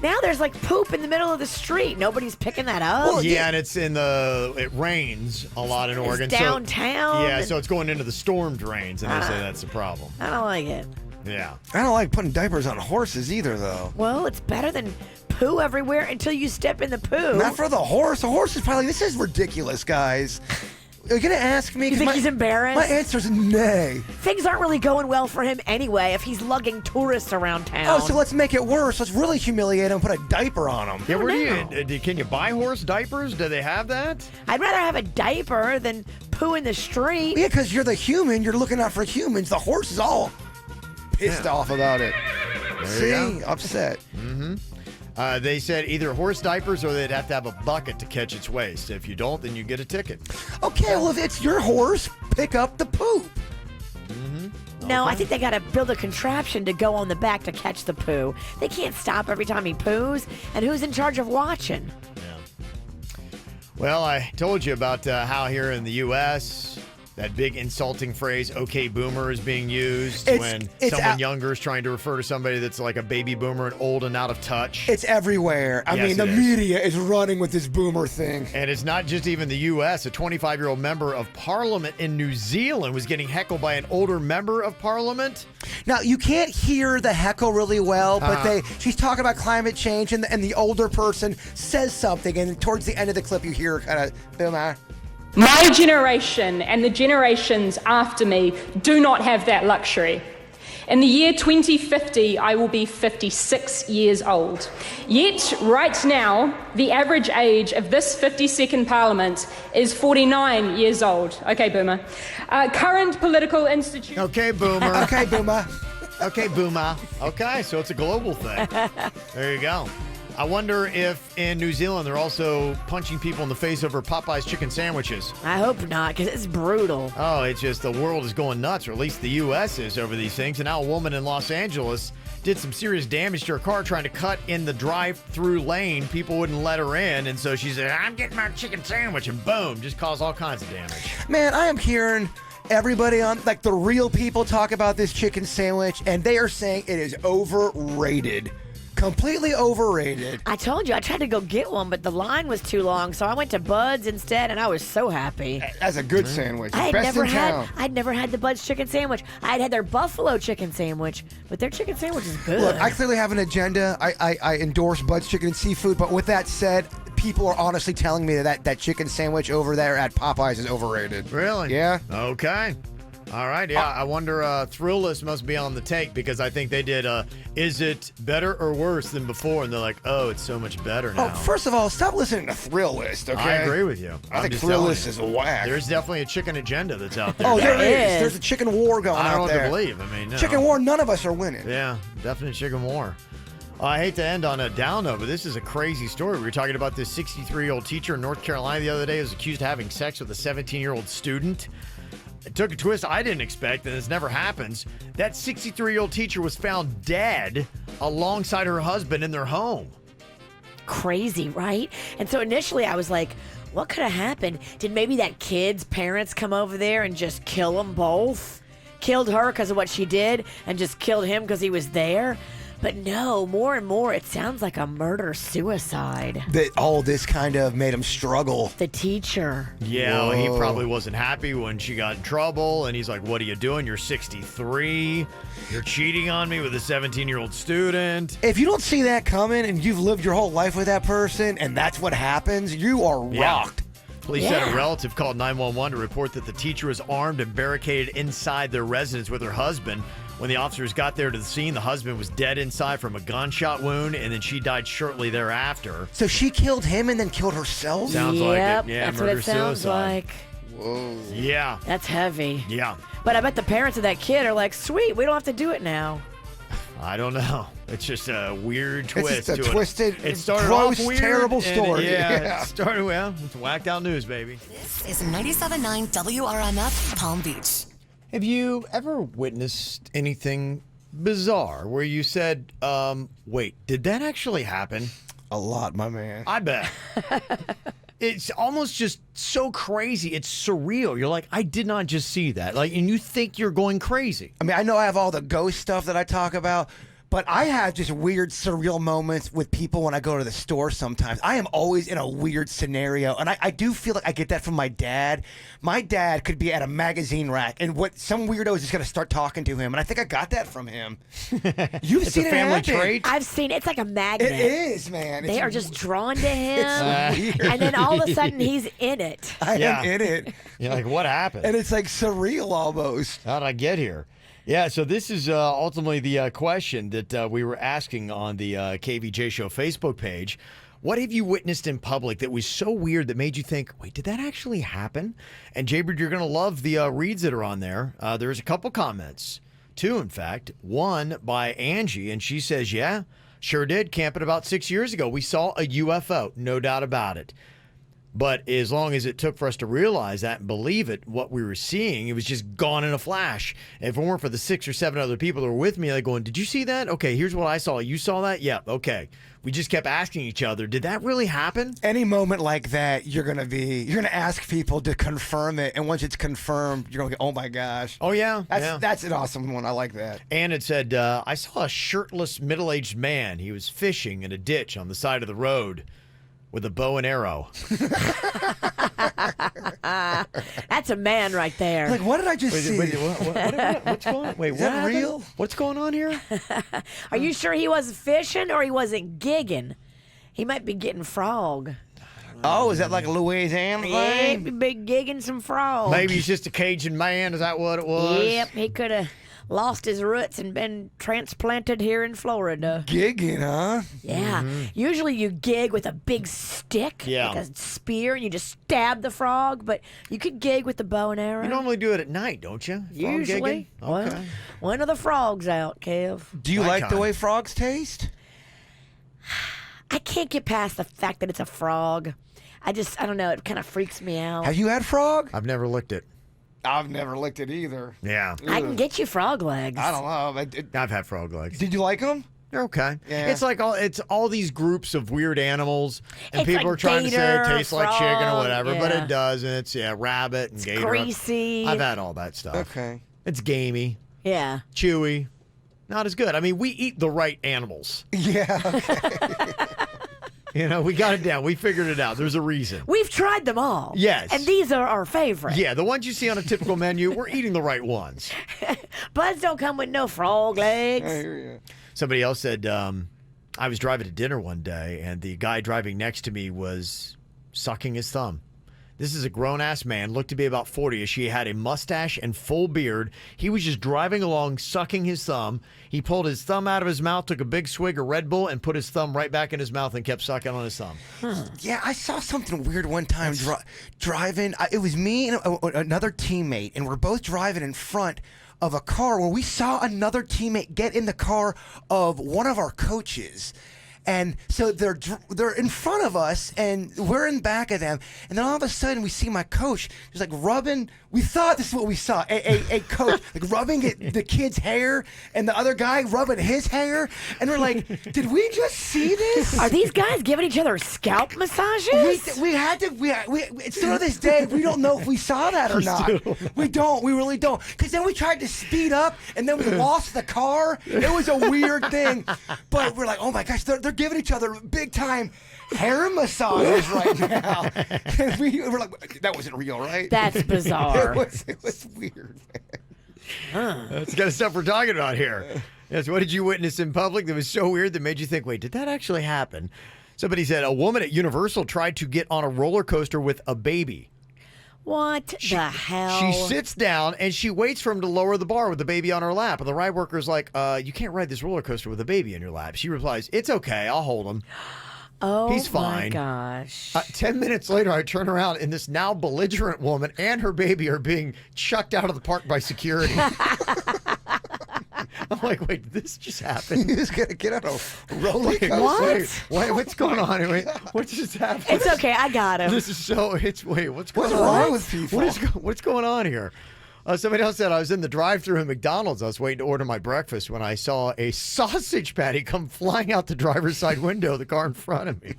now there's like poop in the middle of the street. Nobody's picking that up. Well, yeah, and it rains a lot in Oregon. It's downtown. So it's going into the storm drains, and they say that's the problem. I don't like it. Yeah. I don't like putting diapers on horses either, though. Well, it's better than poo everywhere until you step in the poo. Not for the horse. The horse is probably, this is ridiculous, guys. Are you going to ask me? You think he's embarrassed? My answer's nay. Things aren't really going well for him anyway if he's lugging tourists around town. Oh, so let's make it worse. Let's really humiliate him and put a diaper on him. Yeah, can you buy horse diapers? Do they have that? I'd rather have a diaper than poo in the street. Yeah, because you're the human. You're looking out for humans. The horse is all pissed off about it. See? Upset. Mm-hmm. They said either horse diapers or they'd have to have a bucket to catch its waste. If you don't, then you get a ticket. Okay, well, if it's your horse, pick up the poop. Mm-hmm. No, I think they got to build a contraption to go on the back to catch the poo. They can't stop every time he poos. And who's in charge of watching? Yeah. Well, I told you about how here in the U.S., that big insulting phrase, okay, boomer, is being used when someone younger is trying to refer to somebody that's like a baby boomer and old and out of touch. It's everywhere. I mean, the media is running with this boomer thing. And it's not just even the U.S. A 25-year-old member of parliament in New Zealand was getting heckled by an older member of parliament. Now, you can't hear the heckle really well, but she's talking about climate change, and the older person says something, and towards the end of the clip, you hear kind of, boomer. My generation and the generations after me do not have that luxury. In the year 2050, I will be 56 years old. Yet, right now, the average age of this 52nd Parliament is 49 years old. Okay, boomer. Current political institutions... Okay, boomer. Okay, boomer. Okay, boomer. Okay, so it's a global thing. There you go. I wonder if in New Zealand they're also punching people in the face over Popeye's chicken sandwiches. I hope not, because it's brutal. Oh, it's just the world is going nuts, or at least the U.S. is, over these things. And now a woman in Los Angeles did some serious damage to her car trying to cut in the drive-through lane. People wouldn't let her in, and so she said, I'm getting my chicken sandwich, and boom, just caused all kinds of damage. Man, I am hearing everybody on, like, the real people talk about this chicken sandwich, and they are saying it is overrated. Completely overrated. I told you, I tried to go get one, but the line was too long, so I went to Bud's instead, and I was so happy. That's a good sandwich. I'd Best in town. never had the Bud's chicken sandwich. I'd had their buffalo chicken sandwich, but their chicken sandwich is good. Look, I clearly have an agenda. I endorse Bud's Chicken and Seafood, but with that said, people are honestly telling me that chicken sandwich over there at Popeyes is overrated. Really? Yeah. Okay. All right, yeah. I wonder, Thrillist must be on the take, because I think they did, is it better or worse than before? And they're like, oh, it's so much better now. Oh, first of all, stop listening to Thrillist, okay? I agree with you. I think Thrillist is whack. There's definitely a chicken agenda that's out there. Oh, there is. There's a chicken war going I don't out know there. what to believe. I mean, no. Chicken war, none of us are winning. Yeah, definitely chicken war. I hate to end on a down note, but this is a crazy story. We were talking about this 63-year-old teacher in North Carolina the other day who was accused of having sex with a 17-year-old student. It took a twist I didn't expect, and this never happens. That 63-year-old teacher was found dead alongside her husband in their home. Crazy, right? And so initially I was like, what could have happened? Did maybe that kid's parents come over there and just kill them both? Killed her because of what she did and just killed him because he was there? But no, more and more, it sounds like a murder-suicide. That all this kind of made him struggle. The teacher. Yeah, well, he probably wasn't happy when she got in trouble, and he's like, what are you doing? You're 63. You're cheating on me with a 17-year-old student. If you don't see that coming and you've lived your whole life with that person and that's what happens, you are rocked. Police said a relative called 911 to report that the teacher was armed and barricaded inside their residence with her husband. When the officers got there to the scene, the husband was dead inside from a gunshot wound, and then she died shortly thereafter. So she killed him and then killed herself? Sounds like it. Yeah, that's what it sounds suicide. like. Whoa. Yeah. That's heavy. Yeah. But I bet the parents of that kid are like, sweet, we don't have to do it now. I don't know. It's just a weird twist. It's just a twisted, it started gross, off weird, terrible and story. Yeah, it started, well, it's whacked out news, baby. This is 97.9 WRMF Palm Beach. Have you ever witnessed anything bizarre where you said, wait, did that actually happen? A lot, my man. I bet. It's almost just so crazy. It's surreal. You're like, I did not just see that. Like, and you think you're going crazy. I mean, I know I have all the ghost stuff that I talk about, but I have just weird, surreal moments with people when I go to the store sometimes. I am always in a weird scenario, and I do feel like I get that from my dad. My dad could be at a magazine rack, and some weirdo is just going to start talking to him, and I think I got that from him. You've It's seen a it family happen. trait. I've seen it's like a magnet. It is, man. They It's are just drawn to him, It's weird. and then all of a sudden he's in it. I Yeah. am in it. You're like, what happened? And it's like surreal almost. How did I get here? Yeah, so this is ultimately the question that we were asking on the KVJ Show Facebook page. What have you witnessed in public that was so weird that made you think, wait, did that actually happen? And Jaybird, you're going to love the reads that are on there. There's a couple comments, two, in fact. One by Angie, and she says, yeah, sure did. Camping about 6 years ago. We saw a UFO, no doubt about it. But as long as it took for us to realize that and believe it, what we were seeing, it was just gone in a flash. And if it weren't for the 6 or 7 other people that were with me, like going, did you see that? Okay, here's what I saw. You saw that? Yeah, okay. We just kept asking each other, did that really happen? Any moment like that, you're gonna ask people to confirm it, and once it's confirmed, you're gonna go, oh my gosh. Oh, yeah. That's an awesome one. I like that. And it said, I saw a shirtless middle-aged man. He was fishing in a ditch on the side of the road with a bow and arrow. That's a man right there. Like, what did I just see? What's going on? Wait, Is that real? What's going on here? Are you sure he wasn't fishing or he wasn't gigging? He might be getting frog. Oh, is that like a Louisiana Yeah, thing? he be gigging some frog. Maybe he's just a Cajun man. Is that what it was? Yep, he could have lost his roots and been transplanted here in Florida. Gigging, huh? Yeah. Usually you gig with a big stick, Yeah. like a spear, and you just stab the frog, but you could gig with the bow and arrow. You normally do it at night, don't you? Frog Usually. gigging? Well, Okay. when are the frogs out, Kev? Do you like the Icon. way frogs taste? I can't get past the fact that it's a frog. I don't know, it kind of freaks me out. Have you had frog? I've never licked it. I've never licked it either. Yeah. I can get you frog legs. I don't know. I've had frog legs. Did you like them? They're okay. Yeah. It's like all these groups of weird animals, and It's people like are trying to say gator, it tastes like chicken or frog, whatever, but yeah. it doesn't. It's rabbit and gator. Greasy. I've had all that stuff. Okay. It's gamey, Yeah. chewy, not as good. I mean, we eat the right animals. Yeah. You know, we got it down. We figured it out. There's a reason. We've tried them all. Yes. And these are our favorite. Yeah, the ones you see on a typical menu, we're eating the right ones. Buds don't come with no frog legs. I hear you. Somebody else said, I was driving to dinner one day, and the guy driving next to me was sucking his thumb. This is a grown-ass man, looked to be about 40-ish. He had a mustache and full beard. He was just driving along, sucking his thumb. He pulled his thumb out of his mouth, took a big swig of Red Bull, and put his thumb right back in his mouth and kept sucking on his thumb. Yeah, I saw something weird one time driving. It was me and another teammate, and we're both driving in front of a car where we saw another teammate get in the car of one of our coaches. And so they're in front of us, and we're in back of them. And then all of a sudden, we see my coach just like rubbing. We thought this is what we saw: a coach like rubbing the kid's hair, and the other guy rubbing his hair. And we're like, "Did we just see this?" Are these guys giving each other scalp massages? We had to. We still to this day, we don't know if we saw that or not. We don't. We really don't. Because then we tried to speed up, and then we lost the car. It was a weird thing. But we're like, oh my gosh, they're giving each other big time hair massages right now. And we were like, that wasn't real, right? That's bizarre. It was weird, man. That's the kind of stuff we're talking about here. Yes, what did you witness in public that was so weird that made you think, wait, did that actually happen? Somebody said a woman at Universal tried to get on a roller coaster with a baby. What the hell? She sits down and she waits for him to lower the bar with the baby on her lap. And the ride worker's like, you can't ride this roller coaster with a baby in your lap. She replies, it's okay, I'll hold him. Oh, He's fine. my gosh. 10 minutes later, I turn around and this now belligerent woman and her baby are being chucked out of the park by security. I'm like, wait, did this just happen? You just gotta get on a roller coaster. What? Wait, what's going on? Wait, what just happened? It's okay, I got him. This is so. What's going What's on? wrong with people? What's going on here? Somebody else said I was in the drive-thru at McDonald's. I was waiting to order my breakfast when I saw a sausage patty come flying out the driver's side window of the car in front of me.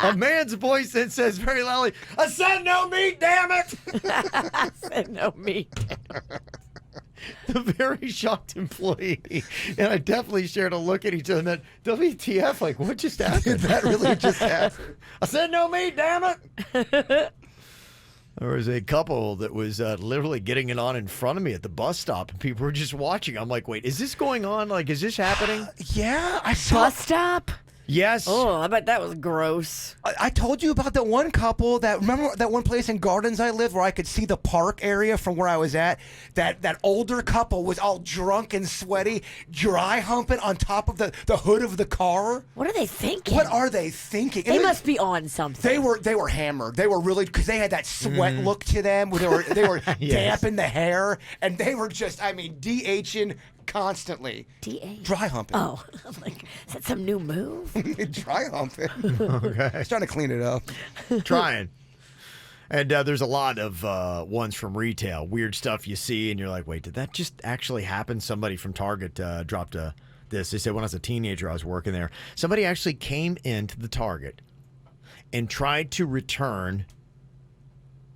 A man's voice then says very loudly, "I said no meat, damn it!" I said no meat. The very shocked employee and I definitely shared a look at each other and then WTF, like, what just happened? Did that really just happen? I said no meat, damn it! There was a couple that was literally getting it on in front of me at the bus stop, and people were just watching. I'm like, wait, is this going on? Like, is this happening? Yeah, I saw. Bus stop? Yes. Oh, I bet that was gross. I told you about that one couple that, remember that one place in Gardens I lived where I could see the park area from where I was at? That older couple was all drunk and sweaty, dry humping on top of the hood of the car. What are they thinking? What are they thinking? They must be on something. They were hammered. They were really, because they had that sweat look to them. Where they were Yes. damp in the hair, and they were just, I mean, DHing constantly. DH? Dry humping. Oh, I'm like, is that some new move? Dry humping. Okay. He's trying to clean it up. Trying. And there's a lot of ones from retail, weird stuff you see, and you're like, wait, did that just actually happen? Somebody from Target dropped this. They said when I was a teenager, I was working there. Somebody actually came into the Target and tried to return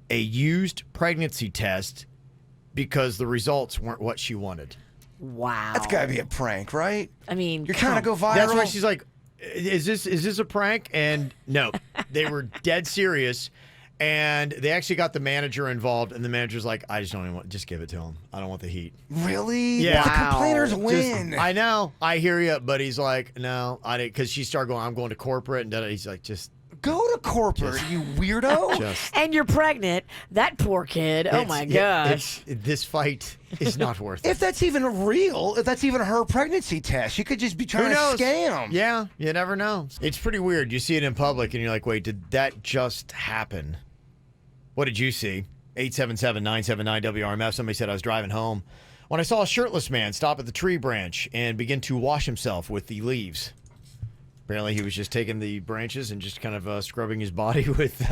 a used pregnancy test because the results weren't what she wanted. Wow. That's got to be a prank, right? I mean, You're trying to go viral. That's why she's like, is this a prank? And no, they were dead serious. And they actually got the manager involved, and the manager's like, I just don't even want, just give it to him. I don't want the heat. Really? Yeah. The Wow. complainers win. I know. I hear you, but he's like, no, I didn't, because she started going, I'm going to corporate, and da-da. He's like, just. Go to corporate, you weirdo. Just. and you're pregnant. That poor kid. Oh my gosh. This fight is not worth it. If that's even real, if that's even her pregnancy test, she could just be trying Who knows? to scam. Yeah, you never know. It's pretty weird. You see it in public, and you're like, wait, did that just happen? What did you see? 877-979-WRMF. Somebody said I was driving home when I saw a shirtless man stop at the tree branch and begin to wash himself with the leaves. Apparently, he was just taking the branches and just kind of scrubbing his body with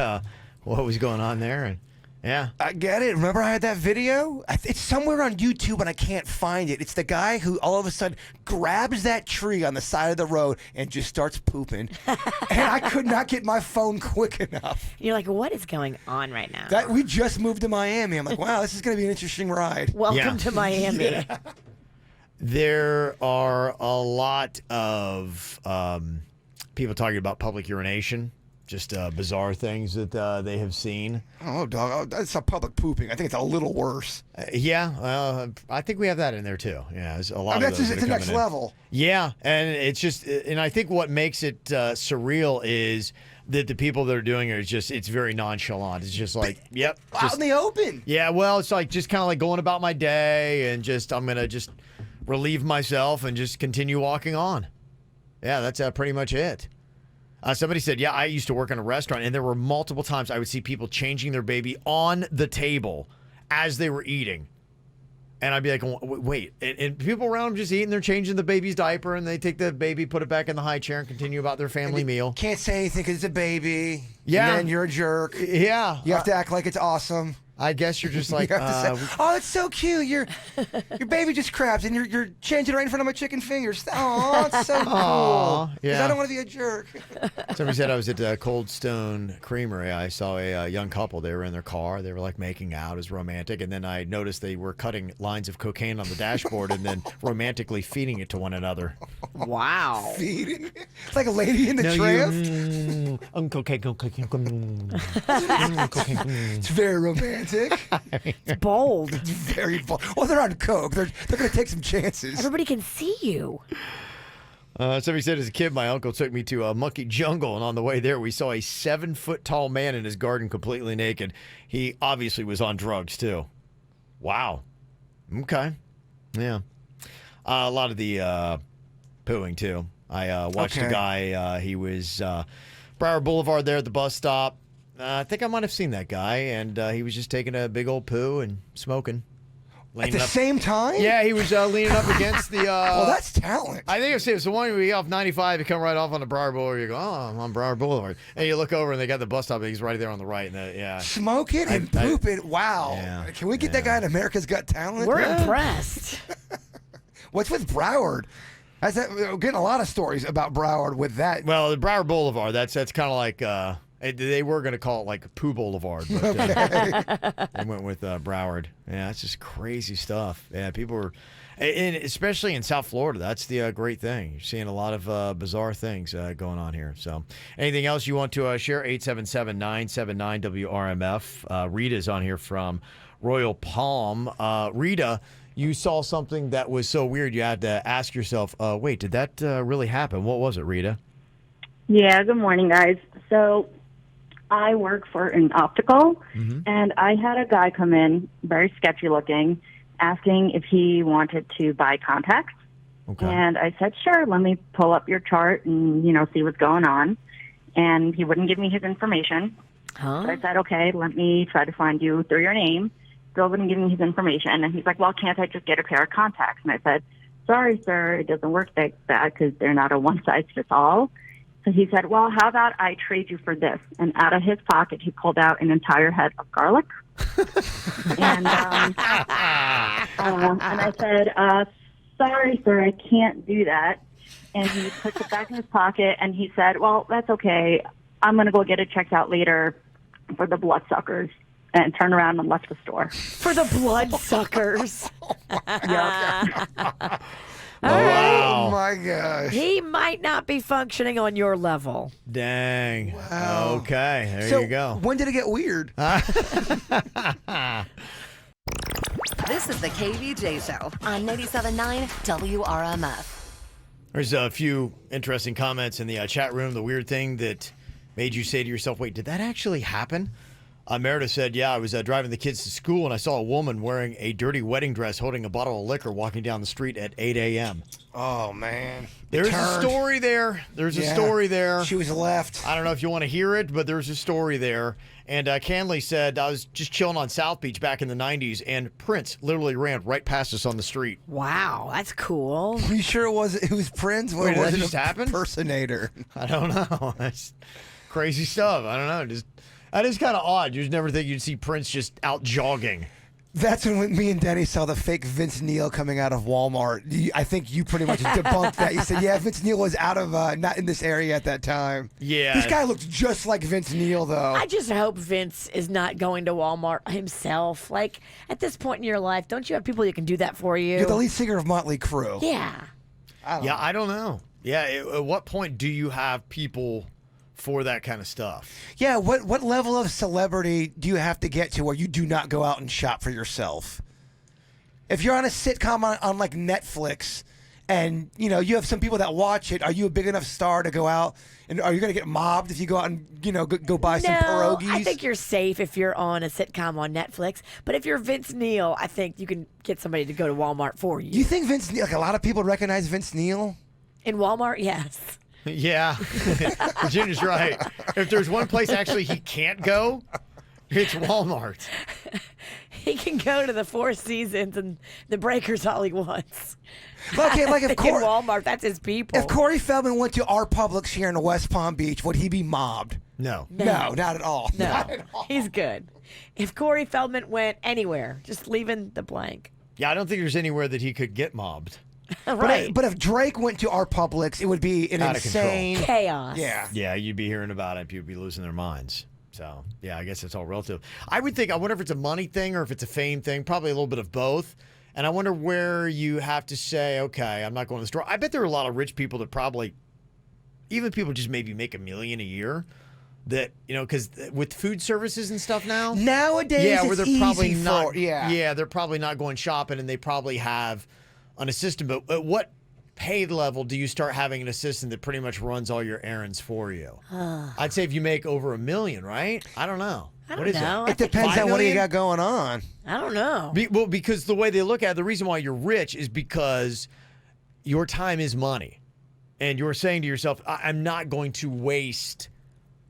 what was going on there. And yeah, I get it. Remember I had that video? It's somewhere on YouTube and I can't find it. It's the guy who all of a sudden grabs that tree on the side of the road and just starts pooping. And I could not get my phone quick enough. You're like, what is going on right now? We just moved to Miami. I'm like, wow, this is going to be an interesting ride. Welcome to Miami. there are a lot of people talking about public urination. Just bizarre things that they have seen. Oh, dog. That's a public pooping. I think it's a little worse. I think we have that in there too. Yeah, there's a lot of That's those just, that it's are the next coming in. level. Yeah, and it's just, and I think what makes it surreal is that the people that are doing it is just, it's very nonchalant. It's just like, yep. Out Just, in the open. yeah, well, it's like just kind of like going about my day and just, I'm going to just relieve myself and just continue walking on. Yeah, that's pretty much it. Somebody said, yeah, I used to work in a restaurant, and there were multiple times I would see people changing their baby on the table as they were eating. And I'd be like, wait. And people around them just eating, they're changing the baby's diaper, and they take the baby, put it back in the high chair, and continue about their family meal. Can't say anything because it's a baby. Yeah. And then you're a jerk. Yeah. You have to act like it's awesome. I guess you're just like, You have to say, oh, that's so cute. Your baby just craps, and you're changing it right in front of my chicken fingers. Oh, it's so cool. Because yeah. I don't want to be a jerk. Somebody said I was at Cold Stone Creamery. I saw a young couple. They were in their car. They were like making out. It was romantic. And then I noticed they were cutting lines of cocaine on the dashboard and then romantically feeding it to one another. Wow. Feeding. It's like a lady in the draft. Cocaine. It's very romantic. It's bold. It's very bold. Well, they're on coke. They're going to take some chances. Everybody can see you. Somebody said as a kid, my uncle took me to a monkey jungle, and on the way there, we saw a 7-foot-tall man in his garden completely naked. He obviously was on drugs, too. Wow. Okay. Yeah. A lot of the pooing, too. I watched a guy. He was Broward Boulevard there at the bus stop. I think I might have seen that guy, and he was just taking a big old poo and smoking. At the same time? Yeah, he was leaning up against the. Well, that's talent. I think it's the one where you get off 95, you come right off on the Broward Boulevard. You go, oh, I'm on Broward Boulevard, and you look over and they got the bus stop. He's right there on the right. And yeah, Smoke it and poop it. Wow. Yeah, Can we get that guy in America's Got Talent? We're impressed. What's with Broward? We're getting a lot of stories about Broward with that. Well, the Broward Boulevard. That's kind of like. They were going to call it like Pooh Boulevard, but they went with Broward. Yeah, that's just crazy stuff. Yeah, people are, and especially in South Florida, that's the great thing. You're seeing a lot of bizarre things going on here. So, anything else you want to share? 877-979-WRMF. Rita's on here from Royal Palm. Rita, you saw something that was so weird you had to ask yourself, wait, did that really happen? What was it, Rita? Yeah, good morning, guys. So I work for an optical, and I had a guy come in, very sketchy looking, asking if he wanted to buy contacts. Okay. And I said, sure, let me pull up your chart and, see what's going on. And he wouldn't give me his information. Huh? So I said, okay, let me try to find you through your name. Still wouldn't give me his information. And he's like, well, can't I just get a pair of contacts? And I said, sorry, sir, it doesn't work like that because they're not a one-size-fits-all. So he said, well, how about I trade you for this? And out of his pocket, he pulled out an entire head of garlic. and I said, sorry, sir, I can't do that. And he puts it back in his pocket, and he said, well, that's okay. I'm going to go get it checked out later for the bloodsuckers, and turn around and left the store. For the bloodsuckers. Wow. Oh, my gosh. He might not be functioning on your level. Dang. Wow. Okay, there So, you go. when did it get weird? This is the KVJ Show on 97.9 WRMF. There's a few interesting comments in the chat room. The weird thing that made you say to yourself, wait, did that actually happen? Meredith said, yeah, I was driving the kids to school and I saw a woman wearing a dirty wedding dress holding a bottle of liquor walking down the street at 8 a.m. Oh, man. There's a story there. There's a story there. She was left. I don't know if you want to hear it, but there's a story there. And Canley said, I was just chilling on South Beach back in the 90s, and Prince literally ran right past us on the street. Wow, that's cool. Are you sure it was Prince? Wait, was that it just happened? Impersonator. I don't know. That's crazy stuff. I don't know. That is kind of odd. You'd never think you'd see Prince just out jogging. That's when me and Denny saw the fake Vince Neil coming out of Walmart. I think you pretty much debunked that. You said, yeah, Vince Neil was out of, not in this area at that time. Yeah. This guy looked just like Vince Neil, though. I just hope Vince is not going to Walmart himself. Like, at this point in your life, don't you have people that can do that for you? You're the lead singer of Motley Crue. Yeah. I don't know. Yeah, at what point do you have people for that kind of stuff? Yeah, what level of celebrity do you have to get to where you do not go out and shop for yourself? If you're on a sitcom on like Netflix and you have some people that watch it, are you a big enough star to go out and are you going to get mobbed if you go out and go buy some pierogies? I think you're safe if you're on a sitcom on Netflix. But if you're Vince Neil, I think you can get somebody to go to Walmart for you. You think Vince Neil, like a lot of people recognize Vince Neil? In Walmart, yes. Yeah, Virginia's right. If there's one place actually he can't go, it's Walmart. He can go to the Four Seasons and the Breakers all he wants. Okay, like if in Walmart, that's his people. If Corey Feldman went to our Publix here in West Palm Beach, would he be mobbed? No, not at all. No, Not at all. He's good. If Corey Feldman went anywhere, just leaving the blank. Yeah, I don't think there's anywhere that he could get mobbed. Right. But if Drake went to our Publix, it would be an Out of insane chaos. Yeah. Yeah, you'd be hearing about it. People would be losing their minds. So, yeah, I guess it's all relative. I wonder if it's a money thing or if it's a fame thing. Probably a little bit of both. And I wonder where you have to say, okay, I'm not going to the store. I bet there are a lot of rich people that probably, even people just maybe make $1 million a year. That, because with food services and stuff nowadays, yeah, where it's they're probably easy not, yeah, they're probably not going shopping, and they probably have an assistant. But at what pay level do you start having an assistant that pretty much runs all your errands for you? I'd say if you make over $1 million, right? I don't know. I don't What is know. it? It depends on what do you got going on. I don't know. Well, because the way they look at it, the reason why you're rich is because your time is money. And you're saying to yourself, I'm not going to waste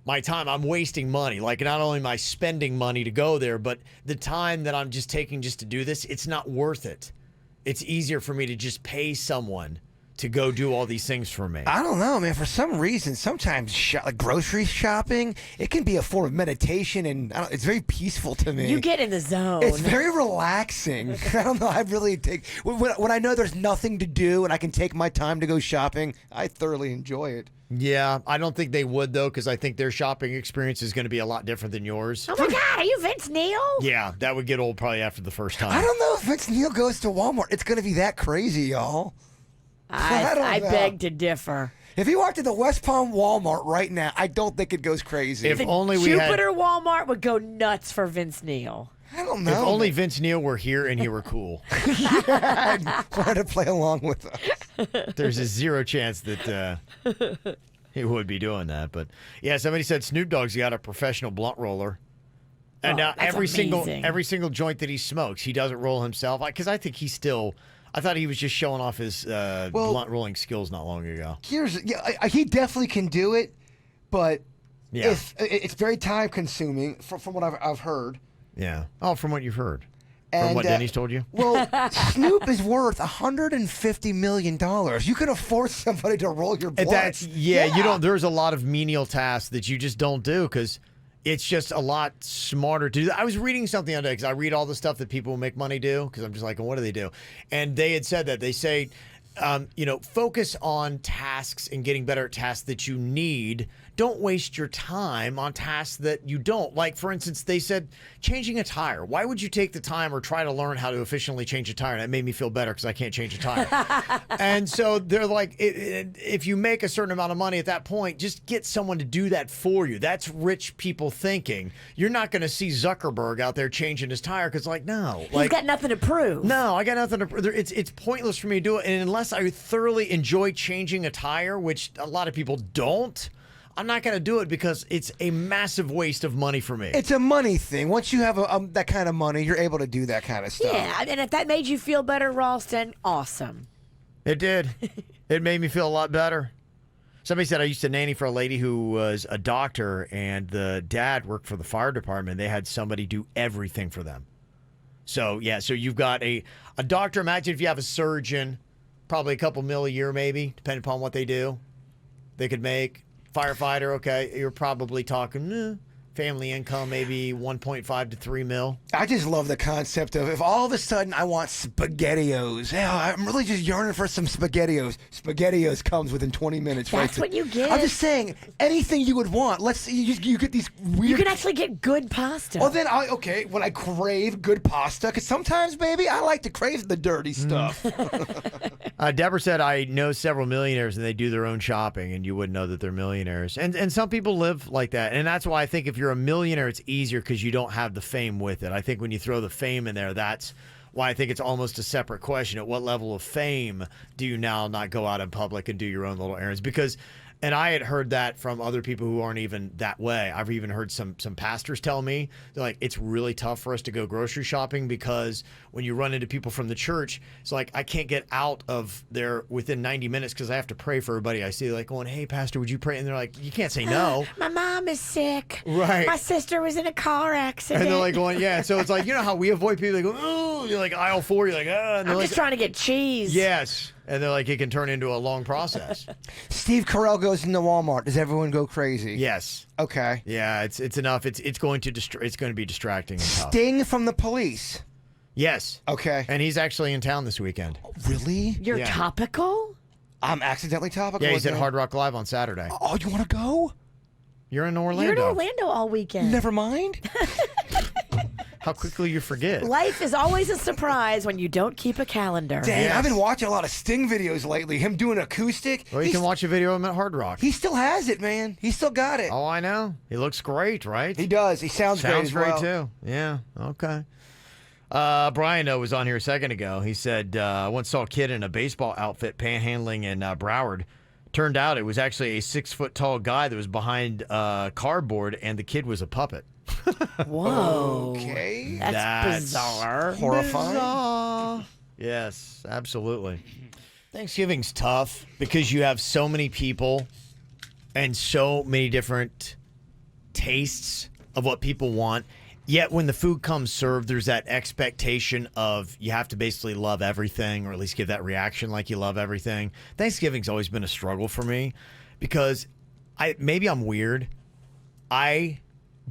my time. I'm wasting money. Like, not only am I spending money to go there, but the time that I'm just taking just to do this, it's not worth it. It's easier for me to just pay someone to go do all these things for me. I don't know, man. For some reason, sometimes like grocery shopping, it can be a form of meditation, and it's very peaceful to me. You get in the zone. It's very relaxing. I don't know. I really take when I know there's nothing to do and I can take my time to go shopping. I thoroughly enjoy it. Yeah, I don't think they would, though, because I think their shopping experience is going to be a lot different than yours. Oh, my God. Are you Vince Neil? Yeah, that would get old probably after the first time. I don't know if Vince Neil goes to Walmart. It's going to be that crazy, y'all. I beg to differ. If he walked to the West Palm Walmart right now, I don't think it goes crazy. If only we Jupiter Walmart would go nuts for Vince Neil. I don't know. If only Vince Neil were here and he were cool. Yeah, I'd want to play along with us. There's a zero chance that he would be doing that. But yeah, somebody said Snoop Dogg's got a professional blunt roller. And now every single joint that he smokes, he doesn't roll himself. Because I think he's still... I thought he was just showing off his blunt rolling skills not long ago. He definitely can do it, but yeah, it's very time consuming from what I've heard. Yeah. Oh, from what you've heard. And, from what Denny's told you? Well, Snoop is worth $150 million. You can afford somebody to roll your blunt. You don't. There's a lot of menial tasks that you just don't do because it's just a lot smarter to do. I was reading something the other day because I read all the stuff that people who make money do because I'm just like, well, what do they do? And they had said that. They say, focus on tasks and getting better at tasks that you need. Don't waste your time on tasks that you don't. Like, for instance, they said changing a tire. Why would you take the time or try to learn how to efficiently change a tire? And that made me feel better because I can't change a tire. And so they're like, if you make a certain amount of money at that point, just get someone to do that for you. That's rich people thinking. You're not going to see Zuckerberg out there changing his tire because, no. He's got nothing to prove. No, I got nothing to prove. It's pointless for me to do it. And unless I thoroughly enjoy changing a tire, which a lot of people don't, I'm not going to do it because it's a massive waste of money for me. It's a money thing. Once you have that kind of money, you're able to do that kind of stuff. Yeah, and if that made you feel better, Ralston, awesome. It did. It made me feel a lot better. Somebody said I used to nanny for a lady who was a doctor, and the dad worked for the fire department. They had somebody do everything for them. So, yeah, so you've got a doctor. Imagine if you have a surgeon, probably a couple mil a year maybe, depending upon what they do. They could make... Firefighter, okay, you're probably talking family income, maybe 1.5 to 3 mil. I just love the concept of if all of a sudden I want SpaghettiOs. Yeah, I'm really just yearning for some SpaghettiOs. SpaghettiOs comes within 20 minutes. That's what you get. I'm just saying, anything you would want. Let's see, you get these weird... You can actually get good pasta. Well, then, when I crave good pasta, because sometimes, baby, I like to crave the dirty stuff. Deborah said, I know several millionaires and they do their own shopping and you wouldn't know that they're millionaires. And some people live like that. And that's why I think if you're a millionaire, it's easier because you don't have the fame with it. I think when you throw the fame in there, that's why I think it's almost a separate question. At what level of fame do you now not go out in public and do your own little errands? Because... And I had heard that from other people who aren't even that way. I've even heard some pastors tell me, they're like, it's really tough for us to go grocery shopping because when you run into people from the church, it's like, I can't get out of there within 90 minutes because I have to pray for everybody I see. Like going, hey, pastor, would you pray? And they're like, you can't say no. My mom is sick. Right. My sister was in a car accident. And they're like going, yeah. So it's like, you know how we avoid people? They go, oh, you're like aisle 4. You're like, ah. I'm just trying to get cheese. Yes. And they're like, it can turn into a long process. Steve Carell goes into Walmart. Does everyone go crazy? Yes. Okay. Yeah, it's enough. It's going to be distracting and tough. Sting from the Police. Yes. Okay. And he's actually in town this weekend. Really? You're topical? I'm accidentally topical. Yeah, he's at Hard Rock Live on Saturday. Oh, you want to go? You're in Orlando. You're in Orlando all weekend. Never mind. How quickly you forget. Life is always a surprise when you don't keep a calendar. Dang, Yes. I've been watching a lot of Sting videos lately. Him doing acoustic. Well, you can watch a video of him at Hard Rock. He still has it, man. He still got it. Oh, I know. He looks great, right? He does. He sounds great as well. too. Yeah. Okay. Brian was on here a second ago. He said, I once saw a kid in a baseball outfit panhandling in Broward. Turned out it was actually a 6-foot-tall guy that was behind cardboard, and the kid was a puppet. Whoa. Okay. That's bizarre. Horrifying. Bizarre. Yes, absolutely. Thanksgiving's tough because you have so many people and so many different tastes of what people want. Yet when the food comes served, there's that expectation of you have to basically love everything, or at least give that reaction like you love everything. Thanksgiving's always been a struggle for me because maybe I'm weird. I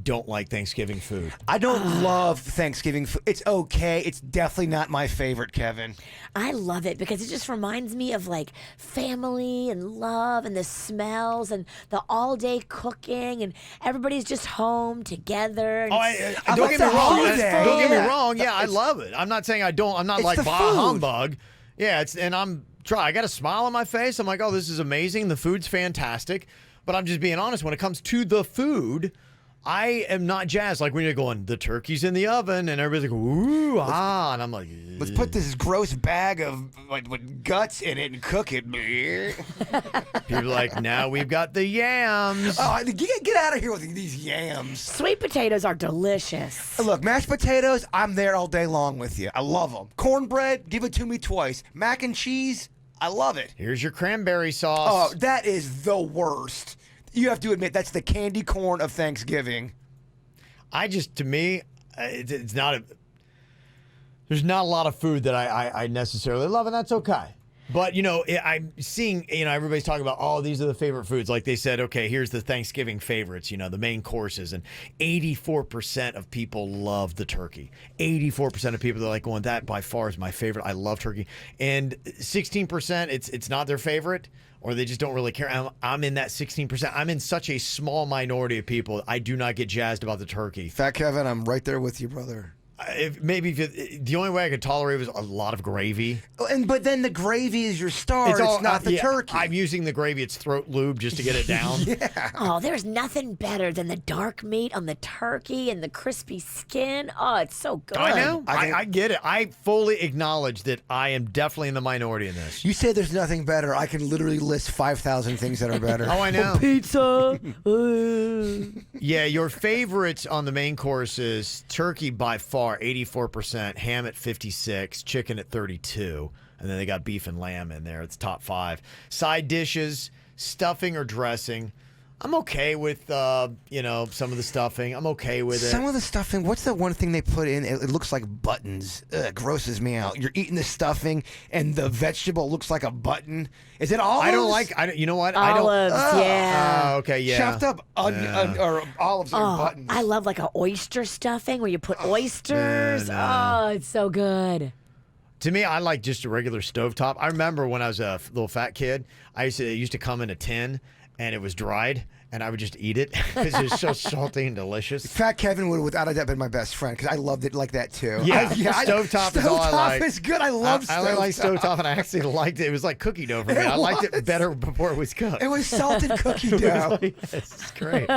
don't like Thanksgiving food. I don't love Thanksgiving food. It's okay. It's definitely not my favorite, Kevin. I love it because it just reminds me of like family and love and the smells and the all day cooking and everybody's just home together. And Don't get me wrong. holiday. Don't get me Yeah. wrong. Yeah, I love it. I'm not saying I don't. I'm not It's like the bah food. humbug. Yeah, I got a smile on my face. I'm like, oh, this is amazing. The food's fantastic. But I'm just being honest. When it comes to the food, I am not jazzed. Like when you're going, the turkey's in the oven, and everybody's like, ooh, and I'm like, Let's put this gross bag of with guts in it and cook it. people are like, now we've got the yams. Oh, get out of here with these yams. Sweet potatoes are delicious. Look, mashed potatoes, I'm there all day long with you. I love them. Cornbread, give it to me twice. Mac and cheese, I love it. Here's your cranberry sauce. Oh, that is the worst. You have to admit, that's the candy corn of Thanksgiving. To me, it's not there's not a lot of food that I necessarily love, and that's okay. But, I'm seeing, everybody's talking about, oh, these are the favorite foods. Like they said, okay, here's the Thanksgiving favorites, the main courses. And 84% of people love the turkey. 84% of people are like, going, that by far is my favorite. I love turkey. And 16%, it's not their favorite, or they just don't really care. I'm in that 16%. I'm in such a small minority of people. I do not get jazzed about the turkey. Fat Kevin, I'm right there with you, brother. The only way I could tolerate was a lot of gravy. But then the gravy is your star. It's not the turkey. I'm using the gravy. It's throat lube just to get it down. Yeah. Oh, there's nothing better than the dark meat on the turkey and the crispy skin. Oh, it's so good. I know. I get it. I fully acknowledge that I am definitely in the minority in this. You say there's nothing better. I can literally list 5,000 things that are better. Oh, I know. Pizza. Yeah, your favorites on the main course is turkey by far, 84%, ham at 56%, chicken at 32%, and then they got beef and lamb in there. It's top 5. Side dishes, stuffing or dressing. I'm okay with, some of the stuffing. I'm okay with it. Some of the stuffing, what's the one thing they put in? It looks like buttons. Ugh, it grosses me out. You're eating the stuffing, and the vegetable looks like a button. Is it olives? I don't like, you know what? Olives, yeah. Okay, yeah. Chopped up or olives are buttons. I love like an oyster stuffing where you put oysters. no. Oh, it's so good. To me, I like just a regular stovetop. I remember when I was a little fat kid, it used to come in a tin, and it was dried, and I would just eat it because it was so salty and delicious. Fat Kevin would have without a doubt been my best friend because I loved it like that too. Yeah, stovetop is all I like. Stovetop is good. I love stovetop. I like stovetop, and I actually liked it. It was like cookie dough for me. I liked it better before it was cooked. It was salted cookie dough. It's great.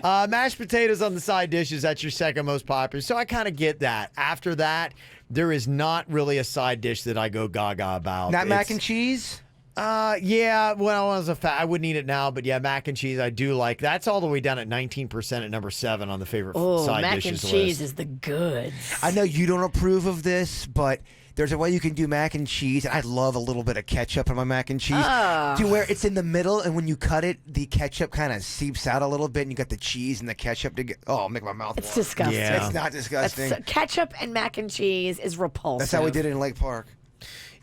Mashed potatoes on the side dishes, that's your second most popular. So I kind of get that. After that, there is not really a side dish that I go gaga about. Not mac and cheese? Yeah, well, as a I wouldn't eat it now, but yeah, mac and cheese I do like. That's all the way down at 19% at number 7 on the favorite side mac dishes and cheese list. is the goods. I know you don't approve of this, but there's a way you can do mac and cheese. I love a little bit of ketchup in my mac and cheese. To where it's in the middle, and when you cut it, the ketchup kind of seeps out a little bit, and you got the cheese and the ketchup together. Oh, make my mouth It's water. disgusting. Yeah. It's not disgusting. Ketchup and mac and cheese is repulsive. That's how we did it in Lake Park.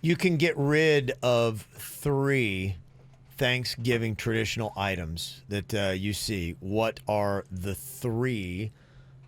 You can get rid of 3 Thanksgiving traditional items that you see. What are the 3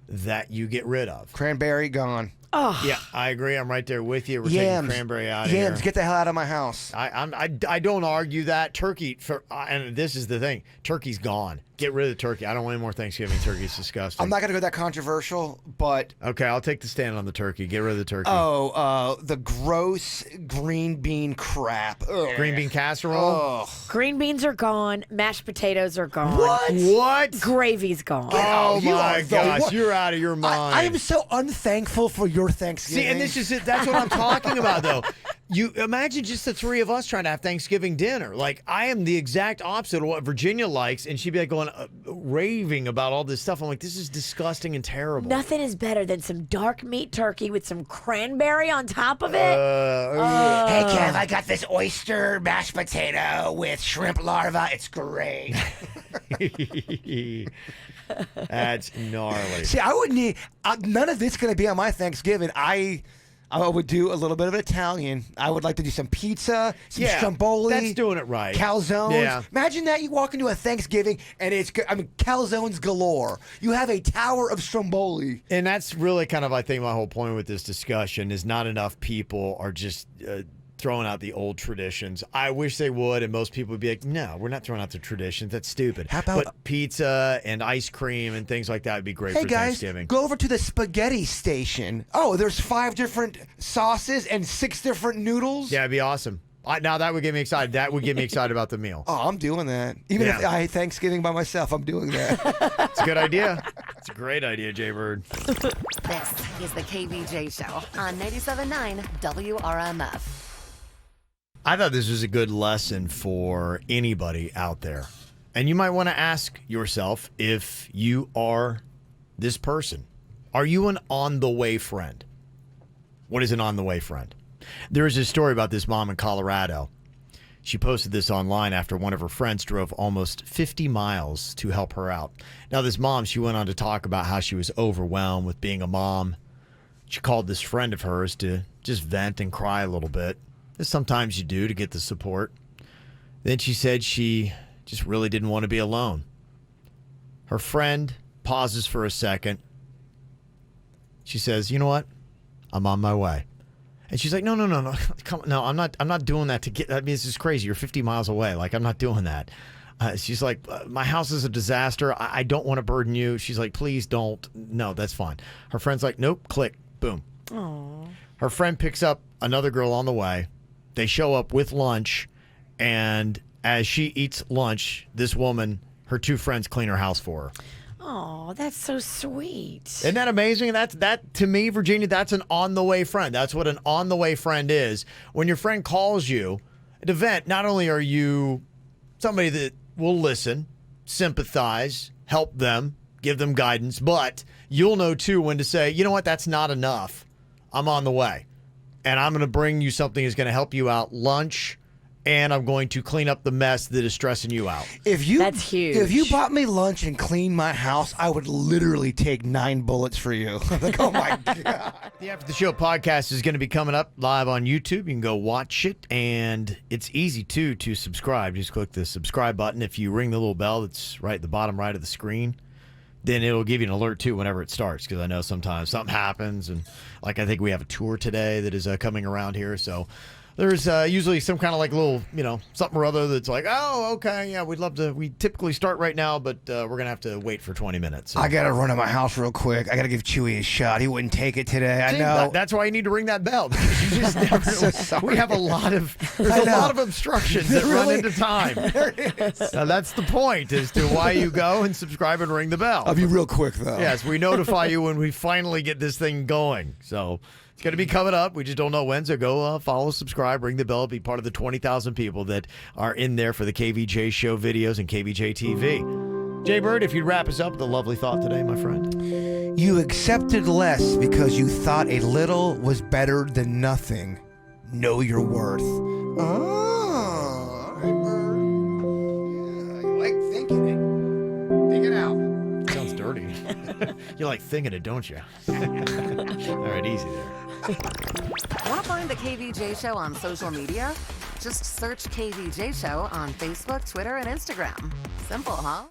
that you get rid of? Cranberry gone. Oh, Yeah, I agree. I'm right there with you. We're Yams. taking cranberry out of Yams, here. get the hell out of my house. I don't argue that. Turkey, and this is the thing, turkey's gone. Get rid of the turkey. I don't want any more Thanksgiving turkey. It's disgusting. I'm not going to go that controversial, but... Okay, I'll take the stand on the turkey. Get rid of the turkey. the gross green bean crap. Ugh. Green bean casserole? Ugh. green beans are gone. Mashed potatoes are gone. What? Gravy's gone. Oh, You my are the gosh. wor- You're out of your mind. I am so unthankful for your Thanksgiving. See, and this is it. That's what I'm talking about, though. You imagine just the 3 of us trying to have Thanksgiving dinner. Like, I am the exact opposite of what Virginia likes, and she'd be like going raving about all this stuff. I'm like, this is disgusting and terrible. Nothing is better than some dark meat turkey with some cranberry on top of it. Hey, Kev, I got this oyster mashed potato with shrimp larva. It's great. That's gnarly. See, I wouldn't need none of this going to be on my Thanksgiving. I would do a little bit of Italian. I would like to do some pizza, some stromboli. That's doing it right. Calzones. Yeah. Imagine that you walk into a Thanksgiving and calzones galore. You have a tower of stromboli. And that's really kind of, I think, my whole point with this discussion is not enough people are just throwing out the old traditions. I wish they would, and most people would be like, no, we're not throwing out the traditions. That's stupid. How about but pizza and ice cream and things like that would be great for guys, Thanksgiving. Go over to the spaghetti station. Oh, there's 5 different sauces and 6 different noodles. Yeah, it'd be awesome. Now that would get me excited. That would get me excited about the meal. Oh, I'm doing that. Even if I hate Thanksgiving by myself, I'm doing that. It's a good idea. It's a great idea, Jay Bird. This is the KVJ Show on 97.9 WRMF. I thought this was a good lesson for anybody out there. And you might want to ask yourself if you are this person. Are you an on-the-way friend? What is an on-the-way friend? There is a story about this mom in Colorado. She posted this online after one of her friends drove almost 50 miles to help her out. Now, this mom, she went on to talk about how she was overwhelmed with being a mom. She called this friend of hers to just vent and cry a little bit, as sometimes you do to get the support. Then she said she just really didn't want to be alone. Her friend pauses for a second. She says, "You know what? I'm on my way." And she's like, no, come, no, I'm not doing that to get, I mean, this is crazy. You're 50 miles away. Like, I'm not doing that. She's like, my house is a disaster. I don't want to burden you. She's like, please don't. No, that's fine. Her friend's like, nope, click, boom. Aww. Her friend picks up another girl on the way. They show up with lunch. And as she eats lunch, this woman, her 2 friends clean her house for her. Oh, that's so sweet. Isn't that amazing? That to me, Virginia, that's an on-the-way friend. That's what an on-the-way friend is. When your friend calls you at an event, not only are you somebody that will listen, sympathize, help them, give them guidance, but you'll know, too, when to say, you know what, that's not enough. I'm on the way. And I'm going to bring you something that's going to help you out, lunch, and I'm going to clean up the mess that is stressing you out. That's huge. If you bought me lunch and cleaned my house, I would literally take 9 bullets for you. Like, oh my God. The After the Show podcast is going to be coming up live on YouTube. You can go watch it, and it's easy, too, to subscribe. Just click the subscribe button. If you ring the little bell that's right at the bottom right of the screen, then it'll give you an alert, too, whenever it starts, because I know sometimes something happens, and like I think we have a tour today that is coming around here, so there's usually some kind of like little, something or other that's like, oh, okay, yeah, we typically start right now, but we're going to have to wait for 20 minutes. So. I got to run to my house real quick. I got to give Chewy a shot. He wouldn't take it today. I know. That's why you need to ring that bell. Because you just never, so sorry. We have a lot of obstructions that run into time. There it is. Now, that's the point as to why you go and subscribe and ring the bell. I'll be real quick, though. Yes, we notify you when we finally get this thing going. So it's going to be coming up. We just don't know when. So go follow, subscribe, ring the bell, be part of the 20,000 people that are in there for the KVJ Show videos and KVJ TV. Jay Bird, if you'd wrap us up with a lovely thought today, my friend. You accepted less because you thought a little was better than nothing. Know your worth. Oh, all right, Bird. Yeah, you like thinking it. Think it out. Sounds dirty. You like thinking it, don't you? All right, easy there. Want to find the KVJ Show on social media? Just search KVJ Show on Facebook, Twitter, and Instagram. Simple, huh?